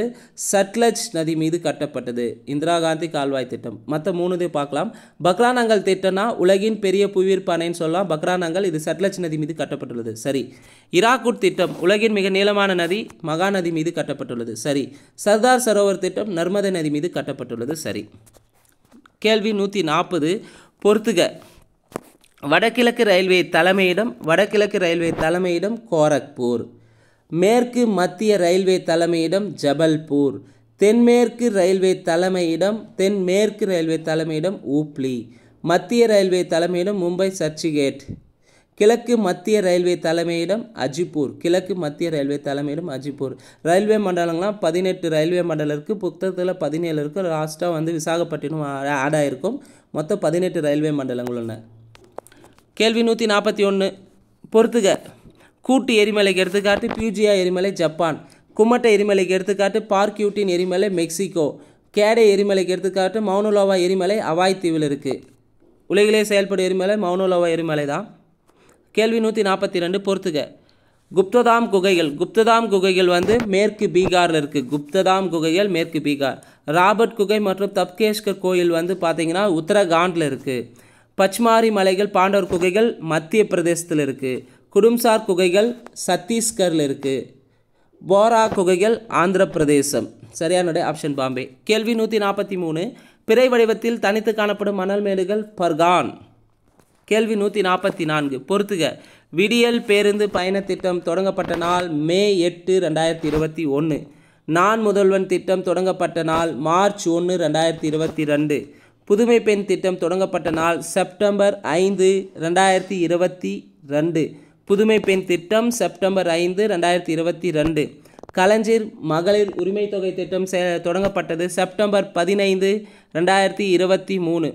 சட்லஜ் நதி மீது கட்டப்பட்டது இந்திரா காந்தி கால்வாய் திட்டம். மற்ற 3 பார்க்கலாம். பக்ரானங்கல் திட்டம்னா உலகின் பெரிய புவியீர்ப்பு அணைன்னு சொல்லலாம். பக்ரானங்கல் இது சட்லஜ் நதி மீது கட்டப்பட்டுள்ளது. சரி. இராக்குட் திட்டம் உலகின் மிக நீளமான நதி மகாநதி மீது கட்டப்பட்டுள்ளது. சரி. சர்தார் சரோவர் திட்டம் நர்மதை நதி மீது கட்டப்பட்டுள்ளது. சரி. கேள்வி 140. பொறுத்துக. வடகிழக்கு ரயில்வே தலைமையிடம் கோரக்பூர். மேற்கு மத்திய ரயில்வே தலைமையிடம் ஜபல்பூர். தென்மேற்கு ரயில்வே தலைமையிடம் ஊப்ளி. மத்திய ரயில்வே தலைமையிடம் மும்பை சர்ச்சிகேட். கிழக்கு மத்திய ரயில்வே தலைமையிடம் அஜிப்பூர். ரயில்வே மண்டலங்கள்லாம் 18 ரயில்வே மண்டலம் இருக்குது. புத்தகத்தில் 17 இருக்குது. லாஸ்ட்டாக வந்து விசாகப்பட்டினம் ஆட் ஆகிருக்கும். மொத்தம் 18 ரயில்வே மண்டலங்கள் உள்ளன. கேள்வி 141. பொறுத்துக. கூட்டு எரிமலைக்கு எடுத்துக்காட்டு பியூஜியா எரிமலை ஜப்பான். கும்மட்டை எரிமலைக்கு எடுத்துக்காட்டு பார்க்யூட்டின் எரிமலை மெக்சிகோ. கேடே எரிமலைக்கு எடுத்துக்காட்டு மவுனலோவா எரிமலை அவாய் தீவில் இருக்குது. உலகிலே செயல்படும் எரிமலை மவுனலோவா எரிமலை தான். கேள்வி 142. பொறுத்துக. குப்ததாம் குகைகள் வந்து மேற்கு பீகாரில் இருக்குது. மேற்கு பீகார். ராபர்ட் குகை மற்றும் தப்கேஷ்கர் கோயில் வந்து பார்த்தீங்கன்னா உத்தரகாண்டில் இருக்குது. பச்மாரி மலைகள் பாண்டவர் குகைகள் மத்திய பிரதேசத்தில் இருக்குது. குடும்சார் குகைகள் சத்தீஸ்கரில் இருக்குது. போரா குகைகள் ஆந்திர பிரதேசம். சரியான ஆப்ஷன் பாம்பே. கேள்வி 143. பிறை வடிவத்தில் தனித்து காணப்படும் மணல் மேடுகள் பர்கான். கேள்வி 144. பொறுத்துக. விடியல் பேருந்து பயண திட்டம் தொடங்கப்பட்ட நாள் மே 8, 2021. நான் முதல்வன் திட்டம் தொடங்கப்பட்ட நாள் மார்ச் 1, 2022. புதுமை பெண் திட்டம் தொடங்கப்பட்ட நாள் செப்டம்பர் 5, 2022. புதுமை பெண் திட்டம் செப்டம்பர் 5, 2022. கலைஞர் மகளிர் உரிமை தொகை திட்டம் தொடங்கப்பட்டது செப்டம்பர் 15, 2023.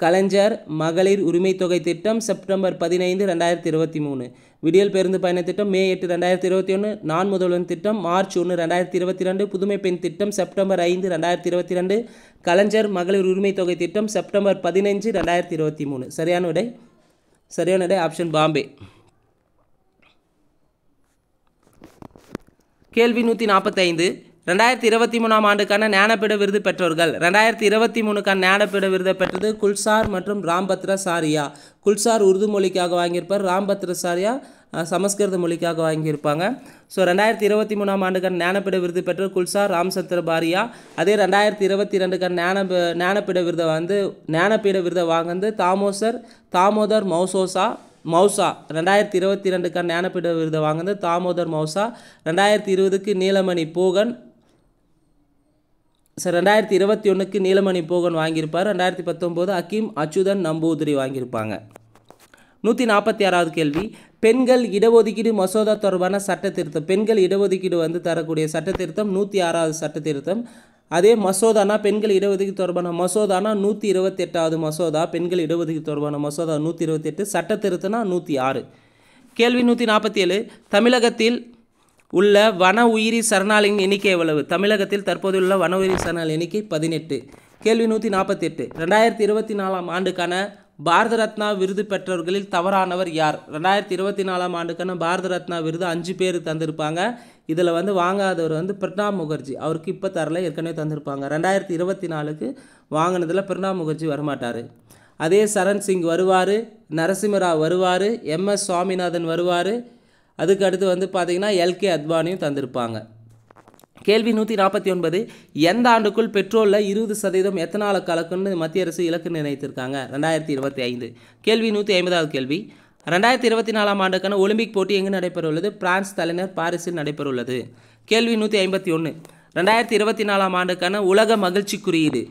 கலைஞர் மகளிர் உரிமை தொகை திட்டம் செப்டம்பர் 15, 2023. விடியல் பேருந்து பயண திட்டம் மே 8, 2021. நான் முதல்வன் திட்டம் மார்ச் 1, 2022. புதுமை பெண் திட்டம் செப்டம்பர் 5, 2022. கலைஞர் மகளிர் உரிமை தொகை திட்டம் செப்டம்பர் 15, 2023. சரியான விடை ஆப்ஷன் பாம்பே. கேள்வி 145. 2023ஆம் ஆண்டுக்கான ஞானபீட விருது பெற்றவர்கள். 2023க்கான ஞானபீட விருதை பெற்றது குல்சார் மற்றும் ராம்பத்ராசாரியா. குல்சார் உருது மொழிக்காக வாங்கியிருப்பார். ராம்பத்ராசாரியா சமஸ்கிருத மொழிக்காக வாங்கியிருப்பாங்க. ஸோ 2023ஆம் ஆண்டுக்கான ஞானபீட விருது பெற்ற குல்சார் ராம்சந்திர பாரியா. அதே 2022க்கான ஞானபீட விருதை வாங்கினது தாமோதர் மௌசா. 2022க்கான ஞானபீட விருதை வாங்கினது தாமோதர் மௌசா. 2020க்கு நீலமணி போகன். 2021க்கு நீலமணி போகன் வாங்கியிருப்பார். 2019 அக்கீம் அச்சுதன் நம்பூதிரி வாங்கியிருப்பாங்க. 146வது கேள்வி. பெண்கள் இடஒதுக்கீடு மசோதா தொடர்பான சட்ட திருத்தம். பெண்கள் இடஒதுக்கீடு வந்து தரக்கூடிய சட்ட திருத்தம் 106வது சட்ட திருத்தம். அதே மசோதானா பெண்கள் இடஒதுக்கீடு தொடர்பான மசோதானா 128வது மசோதா. பெண்கள் இடஒதுக்கீடு தொடர்பான மசோதா 128. சட்ட திருத்தம்னா 106. கேள்வி 147. தமிழகத்தில் உள்ள வன உயிரி சரணாலயின் எண்ணிக்கை எவ்வளவு? தமிழகத்தில் தற்போதுள்ள வன உயிரி சரணாலய எண்ணிக்கை 18. கேள்வி 148 2024 ஆண்டுக்கான பாரத ரத்னா விருது பெற்றவர்களில் தவறானவர் யார்? 2024 ஆண்டுக்கான பாரத ரத்னா விருது 5 பேர் தந்திருப்பாங்க. இதில் வந்து வாங்காதவர் வந்து பிரணாப் முகர்ஜி, அவருக்கு இப்போ தரல, ஏற்கனவே தந்திருப்பாங்க. 2024க்கு வாங்கினதில் பிரணாப் முகர்ஜி வரமாட்டார். அதே சரண் சிங் வருவார், நரசிம்மராவ் வருவார், MS சுவாமிநாதன் வருவார். அதுக்கு அடுத்து வந்து பார்த்திங்கன்னா LK அத்வானியும் தந்திருப்பாங்க. கேள்வி 149 எந்த ஆண்டுக்குள் பெட்ரோலில் 20% எத்தனாலை கலக்குன்னு மத்திய அரசு இலக்கு நிர்ணயித்திருக்காங்க? 2025. கேள்வி 150வது கேள்வி 2024 ஆண்டுக்கான ஒலிம்பிக் போட்டி எங்கு நடைபெறவுள்ளது? பிரான்ஸ் தலைநகர் பாரிஸில் நடைபெறவுள்ளது. கேள்வி 151 2024 ஆண்டுக்கான உலக மகிழ்ச்சி குறியீடு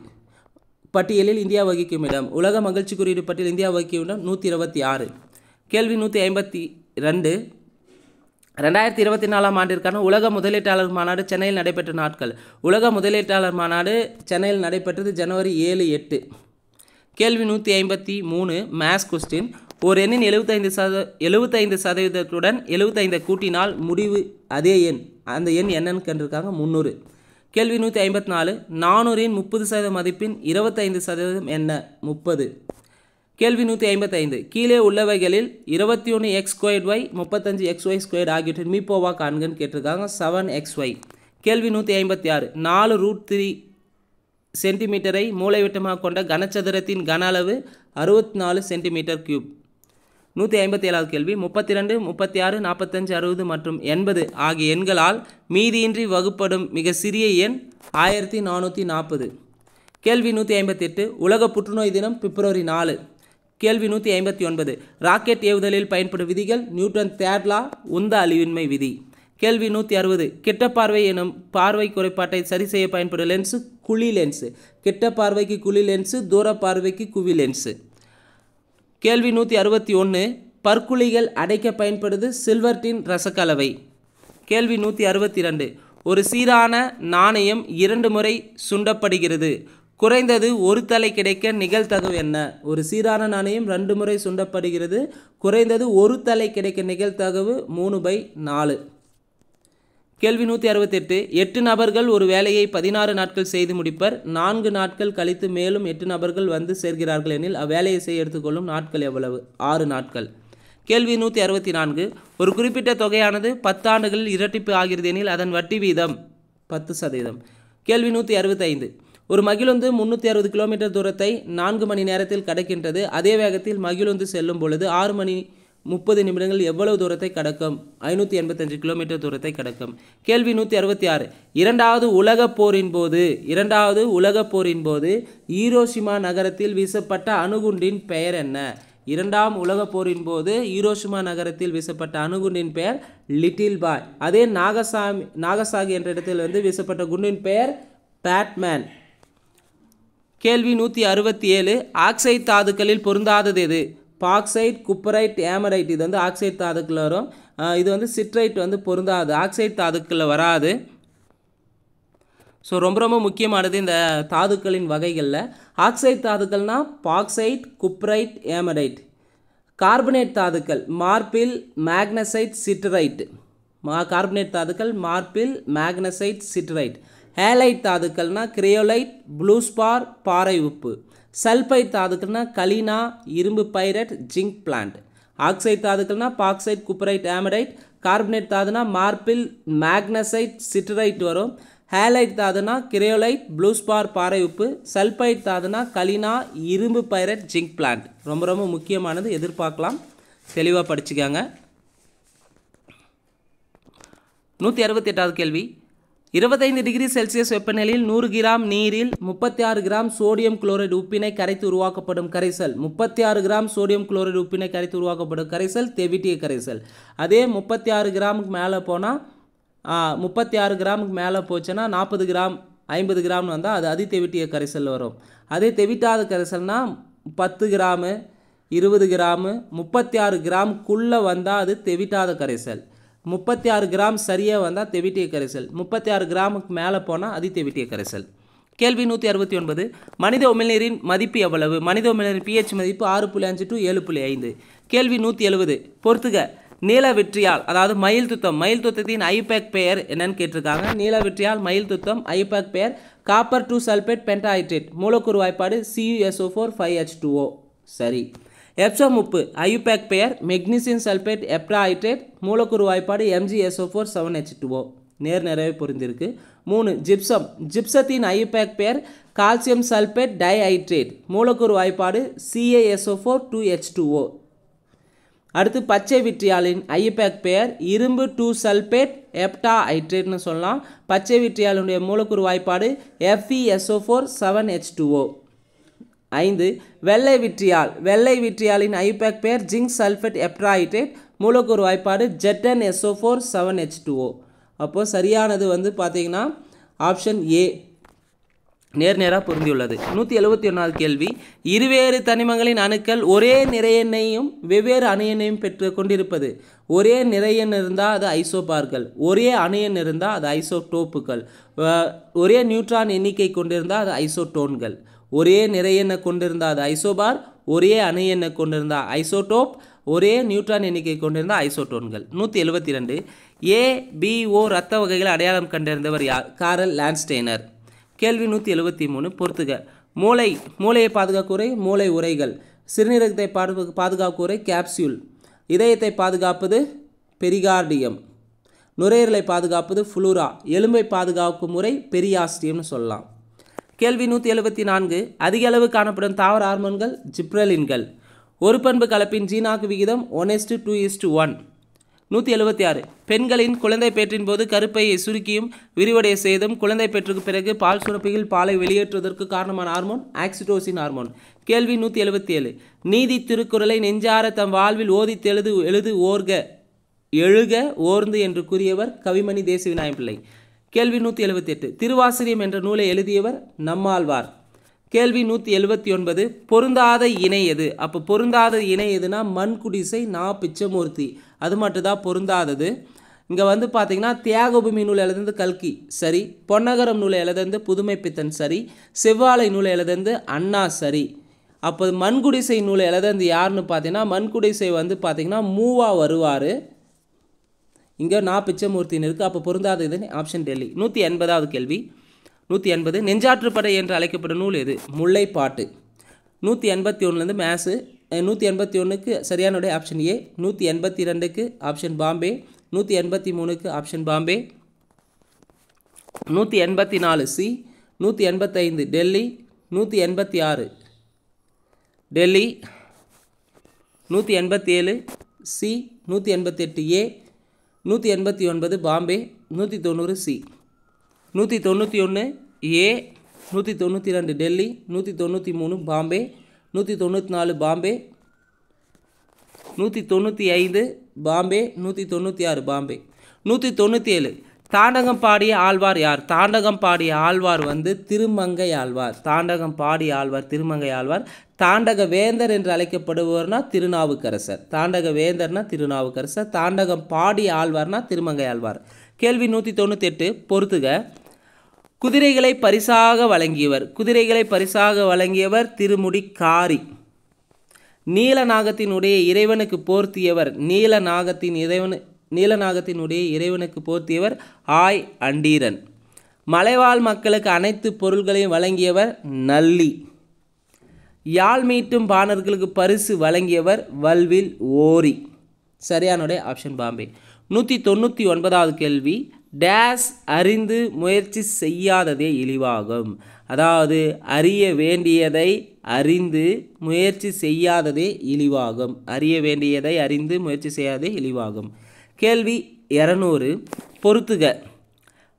பட்டியலில் இந்தியா வகிக்கும் இடம். உலக மகிழ்ச்சி குறியீடு பட்டியலில் இந்தியா வகிக்கும் இடம் 126. கேள்வி 152 2024 ஆண்டிற்கான உலக முதலீட்டாளர் மாநாடு சென்னையில் நடைபெற்ற நாட்கள். உலக முதலீட்டாளர் மாநாடு சென்னையில் நடைபெற்றது ஜனவரி 7, 8. கேள்வி 153 மேத்ஸ் கொஸ்டின். ஒரு எண்ணின் 75% 75 கூட்டினால் முடிவு அதே எண், அந்த எண் என்னன்னு கண்டிருக்காங்க? 300. கேள்வி 154 400இன் 30% மதிப்பின் 25% என்ன? 30. கேள்வி 155 கீழே உள்ளவைகளில் 21x²y 35xy² ஆகியவற்றின் மீப்போவா காண்கன்னு கேட்டிருக்காங்க. 7xy. கேள்வி 156 4√3 சென்டிமீட்டரை மூலைவிட்டமாக கொண்ட கனசதுரத்தின் கன அளவு 64 cm3. 157வது கேள்வி 32, 36, 45, 60 மற்றும் 80 ஆகிய எண்களால் மீதியின்றி வகுப்படும் மிக சிறிய எண் 1440. கேள்வி 158 உலக புற்றுநோய் தினம் பிப்ரவரி 4. கேள்வி 159 ராக்கெட் ஏவுதலில் பயன்படும் விதிகள். நியூட்டன் தேர்ட் லா, உந்த அழிவின்மை விதி. கேள்வி 160 கிட்ட பார்வை எனும் பார்வை குறைபாட்டை சரி செய்ய பயன்படும் லென்ஸு குழி லென்ஸு. கிட்ட பார்வைக்கு குழி லென்ஸு, தூர பார்வைக்கு குவி லென்ஸு. கேள்வி 161 பற்குழிகள் அடைக்க பயன்படுது சில்வர்டின் ரசக்கலவை. கேள்வி 162 ஒரு சீரான நாணயம் 2 முறை சுண்டப்படுகிறது. குறைந்தது ஒரு தலை கிடைக்க நிகழ்தகவு என்ன? ஒரு சீரான நாணயம் 2 முறை சுண்டப்படுகிறது. குறைந்தது ஒரு தலை கிடைக்க நிகழ்தகவு 3/4. கேள்வி 168 8 நபர்கள் ஒரு வேலையை 16 நாட்கள் செய்து முடிப்பர். 4 நாட்கள் கழித்து மேலும் 8 நபர்கள் வந்து சேர்கிறார்கள் எனில் அவ்வேலையை செய்ய எடுத்துக்கொள்ளும் நாட்கள் எவ்வளவு? 6 நாட்கள். கேள்வி 164 ஒரு குறிப்பிட்ட தொகையானது 10 ஆண்டுகளில் இரட்டிப்பு ஆகிறது எனில் அதன் வட்டி வீதம் 10%. கேள்வி 165 ஒரு மகிழுந்து 360 கிலோமீட்டர் தூரத்தை 4 மணி நேரத்தில் கடக்கின்றது. அதே வேகத்தில் மகிழுந்து செல்லும் பொழுது 6 மணி 30 நிமிடங்கள் எவ்வளவு தூரத்தை கடக்கும்? 585 கிலோமீட்டர் தூரத்தை கடக்கும். கேள்வி 166 இரண்டாவது உலகப் போரின் போது ஹீரோஷிமா நகரத்தில் வீசப்பட்ட அணுகுண்டின் பெயர் என்ன? 2ஆம் உலகப் போரின் போது ஹீரோஷிமா நகரத்தில் வீசப்பட்ட அணுகுண்டின் பெயர் லிட்டில் பாய். அதே நாகசாகி என்ற இடத்தில் வந்து வீசப்பட்ட குண்டின் பெயர் பேட்மேன். கேள்வி 167 ஆக்சைடு தாதுக்களில் பொருந்தாதது எது? Bauxite, cuprite, ஏமரைட். இது வந்து ஆக்சைடு தாதுக்கள் வரும். இது வந்து சிட்ரைட் வந்து பொருந்தாது, ஆக்சைடு தாதுக்களில் வராது. ஸோ ரொம்ப முக்கியமானது இந்த தாதுக்களின் வகைகளில். ஆக்சைடு தாதுக்கள்னால் பாக்சைட், குப்பரைட், ஏமரைட். கார்பனேட் தாதுக்கள் மார்பில், மேக்னசைட், சிட்ரைட். கார்பனேட் தாதுக்கள் மார்பில், மேக்னசைட், சிட்ரைட். ஹேலைட் தாதுக்கள்னா கிரையோலைட், ப்ளூஸ்பார், பாறை உப்பு. சல்பைட் தாதுக்கள்னா கலினா, இரும்பு பைரட், ஜிங்க் பிளான்ட். ஆக்சைடு தாதுக்கள்னா பாக்சைட், குப்பரைட், ஏமரைட். கார்பனேட் தாதுனா மார்பில், மேக்னசைட், சிட்ரைட் வரும். ஹேலைட் தாதுனா கிரையோலைட், ப்ளூஸ்பார், பாறை உப்பு. சல்பைட் தாதுனா கலினா, இரும்பு பைரட், ஜிங்க் பிளான்ட். ரொம்ப முக்கியமானது, எதிர்பார்க்கலாம், தெளிவாக படிச்சுக்காங்க. 168வது கேள்வி 25 டிகிரி செல்சியஸ் வெப்பநிலையில் 100 கிராம் நீரில் 36 கிராம் சோடியம் குளோரைடு உப்பினை கரைத்து உருவாக்கப்படும் கரைசல். 36 கிராம் சோடியம் குளோரைடு உப்பினை கரைத்து உருவாக்கப்படும் கரைசல் தெவிட்டிய கரைசல். அதே 36 கிராமுக்கு மேலே போனால் 36 கிராமுக்கு மேலே போச்சுன்னா 40 கிராம் 50 கிராம்னு வந்தால் அது அதிதெவிட்டிய கரைசல் வரும். அதே தெவிட்டாத கரைசல்னால் 10 கிராமு 20 கிராமு 36 கிராமுக்குள்ளே வந்தால் அது தெவிட்டாத கரைசல். 36 கிராம் சரியாக வந்தால் தெவிட்டிய கரைசல். 36 கிராமுக்கு மேலே போனால் அதிதெவிட்டிய கரைசல். கேள்வி 169 மனித உமிழ்நீரின் மதிப்பு எவ்வளவு? மனித உமிழ்நீரின் pH மதிப்பு 6.5 to 7.5. கேள்வி 170 பொறுத்துக நீல வெற்றியால், அதாவது மயில் துத்தம், மயில் துத்தத்தின் ஐபேக் பெயர் என்னன்னு கேட்டிருக்காங்க. நீல வெற்றியால், மயில் துத்தம், ஐபேக் பெயர் காப்பர் 2 சல்பேட் பென்டாஹைட்ரேட் மூலக்கூறு வாய்ப்பாடு CuSO4 5H2O சரி. எப்சம் உப்பு IUPAC பெயர் மெக்னீசியம் சல்பேட் ஹெப்டாஹைட்ரேட் மூலக்கூறு வாய்ப்பாடு MgSO4 7H2O நேர் நிறைவே பொருந்திருக்கு. 3 ஜிப்சம் ஜிப்சத்தின் IUPAC பெயர் கால்சியம் சல்பேட் டைஹைட்ரேட் மூலக்கூறு வாய்ப்பாடு CaSO4 2H2O. அடுத்து பச்சை விட்ரியாலின் IUPAC பெயர் இரும்பு 2 சல்பேட் ஹெப்டாஹைட்ரேட்னு சொல்லலாம். பச்சை விட்ரியாலினுடைய மூலக்கூறு வாய்ப்பாடு FeSO4 7H2O. 5 வெள்ளை விட்ரியாலின் IUPAC பெயர் ஜிங்க் சல்ஃபேட் ஹெப்டாஹைட்ரேட் மூலக்கூறு வாய்ப்பாடு ZnSO4 7H2O. அப்போ சரியானது வந்து பார்த்தீங்கன்னா ஆப்ஷன் ஏ நேராக பொருந்தியுள்ளது. 171வது கேள்வி இருவேறு தனிமங்களின் அணுக்கள் ஒரே நிறையெண்ணையும் வெவ்வேறு அணுயெண்ணையும் பெற்று கொண்டிருப்பது. ஒரே நிறையெண் இருந்தால் அது ஐசோபார்கள், ஒரே அணுயெண் இருந்தால் அது ஐசோடோப்புகள், ஒரே நியூட்ரான் எண்ணிக்கை கொண்டிருந்தால் அது ஐசோடோன்கள். ஒரே நிறையெண்ணை கொண்டிருந்தால் அது ஐசோபார், ஒரே அணுயெண்ணை கொண்டிருந்தால் ஐசோடோப், ஒரே நியூட்ரான் எண்ணிக்கை கொண்டிருந்தால் ஐசோடோன்கள். 172 ABO இரத்த வகைகளை அடையாளம் கண்டறிந்தவர் யார்? காரல் லான்ஸ்டெய்னர். கேள்வி 173 பொறுத்துக. மூளையை பாதுகாக்குறை மூளை உரைகள், சிறுநீரகத்தை பாதுகாக்குறை கேப்சியூல், இதயத்தை பாதுகாப்பது பெரிகார்டியம், நுரையீரலை பாதுகாப்பது ஃப்ளூரா, எலும்பை பாதுகாக்கும் முறை பெரியாஸ்டியம்னு சொல்லலாம். கேள்வி 174 அதிக அளவு காணப்படும் தாவர ஹார்மோன்கள் ஜிப்ரலின்கள். ஒரு பண்பு கலப்பின் ஜீனாக்கு விகிதம் 1:2:1. 176 பெண்களின் குழந்தை பேற்றின் போது கருப்பையை சுருக்கியும் விரிவடைய செய்தும் குழந்தை பேற்றுக்கு பிறகு பால் சுரப்பிகள் பாலை வெளியேற்றுவதற்கு காரணமான ஹார்மோன் ஆக்சிடோசின் ஹார்மோன். கேள்வி 177 நீதி திருக்குறளை நெஞ்சார தம் வாழ்வில் ஓதித்து எழுக ஓர்ந்து என்று கூறியவர் கவிமணி தேசிவிநாயகம் பிள்ளை. கேள்வி 178 திருவாசிரியம் என்ற நூலை எழுதியவர் நம்மாழ்வார். கேள்வி 179 பொருந்தாத இணை எது? அப்போ பொருந்தாத இணை எதுனா மண்குடிசை நா பிச்சமூர்த்தி, அது மட்டும்தான் பொருந்தாதது. இங்கே வந்து பார்த்தீங்கன்னா தியாகபூமி நூலை எழுதுந்து கல்கி சரி, பொன்னகரம் நூலை எழுதுந்து புதுமை பித்தன் சரி, செவ்வாழை நூலை எழுதுந்து அண்ணா சரி. அப்போ மண்குடிசை நூலை எழுதுந்து யாருன்னு பார்த்தீங்கன்னா மண்குடிசை வந்து பார்த்தீங்கன்னா மூவா வருவார். இங்கே நான் பிச்சமூர்த்தின்னு இருக்குது. அப்போ பொருந்தாத இது ஆப்ஷன் டெல்லி. 180வது கேள்வி 180 நெஞ்சாற்றுப்படை என்று அழைக்கப்படும் நூல் எது? முல்லைப்பாட்டு. 181லேருந்து மேத்ஸு. 181க்கு சரியானுடைய ஆப்ஷன் ஏ, 182க்கு ஆப்ஷன் பாம்பே, 183க்கு option Bombay, 184 C, 185 Delhi, 186 Delhi, 187 C, 188 A, 189 Bombay, 190 C, 191 A, 192 Delhi, 193 Bombay, 194 Bombay, 195 Bombay, 196 Bombay. 197 தாண்டகம் பாடிய ஆழ்வார் யார்? தாண்டகம் பாடிய ஆழ்வார் வந்து திருமங்கை ஆழ்வார். தாண்டகம் பாடிய ஆழ்வார் திருமங்கை ஆழ்வார். தாண்டக வேந்தர் என்று அழைக்கப்படுபவர்னா திருநாவுக்கரசர். தாண்டக வேந்தர்னா திருநாவுக்கரசர். தாண்டகம் பாடிய ஆழ்வார்னா திருமங்கை ஆழ்வார். கேள்வி 198 பொறுத்துக. குதிரைகளை பரிசாக வழங்கியவர் திருமுடி காரி. நீலநாகத்தினுடைய இறைவனுக்கு போர்த்தியவர் நீலநாகத்தினுடைய இறைவனுக்கு போர்த்தியவர் ஆய் அண்டீரன். மலைவாழ் மக்களுக்கு அனைத்து பொருள்களையும் வழங்கியவர் நல்லி. யாழ் மீட்டும் பாணர்களுக்கு பரிசு வழங்கியவர் வல்வில் ஓரி. சரியானுடைய ஆப்ஷன் பாம்பே. 199வது கேள்வி டேஸ் அறிந்து முயற்சி செய்யாததே இழிவாகும். அதாவது அறிய வேண்டியதை அறிந்து முயற்சி செய்யாததே இழிவாகும். அறிய வேண்டியதை அறிந்து முயற்சி செய்யாதே இழிவாகும். கேள்வி 200 பொறுத்துக.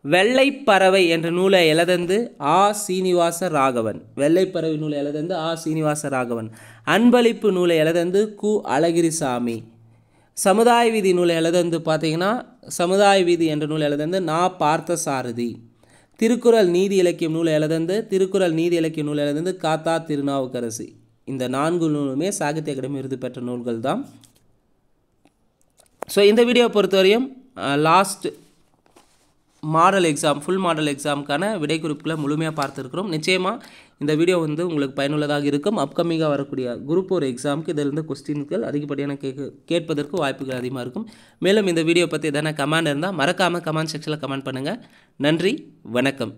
வெள்ளைப்பறவை என்ற நூலை எழுதந்து ஆ சீனிவாச ராகவன். வெள்ளைப்பறவை நூலை எழுதந்து ஆ சீனிவாச ராகவன். அன்பளிப்பு நூலை எழுதந்து கு அழகிரிசாமி. சமுதாய வீதி நூலை எழுதந்து பார்த்தீங்கன்னா சமுதாய வீதி என்ற நூலை எழுதந்து நா பார்த்தசாரதி. திருக்குறள் நீதி இலக்கியம் நூலை எழுதந்து காத்தா திருநாவுக்கரசு. இந்த 4 நூலுமே சாகித்ய அகாடமி விருது பெற்ற நூல்கள் தான். ஸோ இந்த வீடியோவை பொறுத்தவரையும் last model exam full model எக்ஸாமுக்கான விடை குறிப்புகளை முழுமையாக பார்த்துருக்குறோம். நிச்சயமாக இந்த வீடியோ வந்து உங்களுக்கு பயனுள்ளதாக இருக்கும். அப்கமிங்காக வரக்கூடிய குரூப் 1 எக்ஸாமுக்கு இதிலிருந்து கொஸ்டின்கள் அதிகப்படியான கேட்பதற்கு வாய்ப்புகள் அதிகமாக இருக்கும். மேலும் இந்த வீடியோ பற்றி எதனா கமெண்ட் இருந்தால் மறக்காமல் கமெண்ட் செக்ஷனில் கமெண்ட் பண்ணுங்கள். நன்றி, வணக்கம்.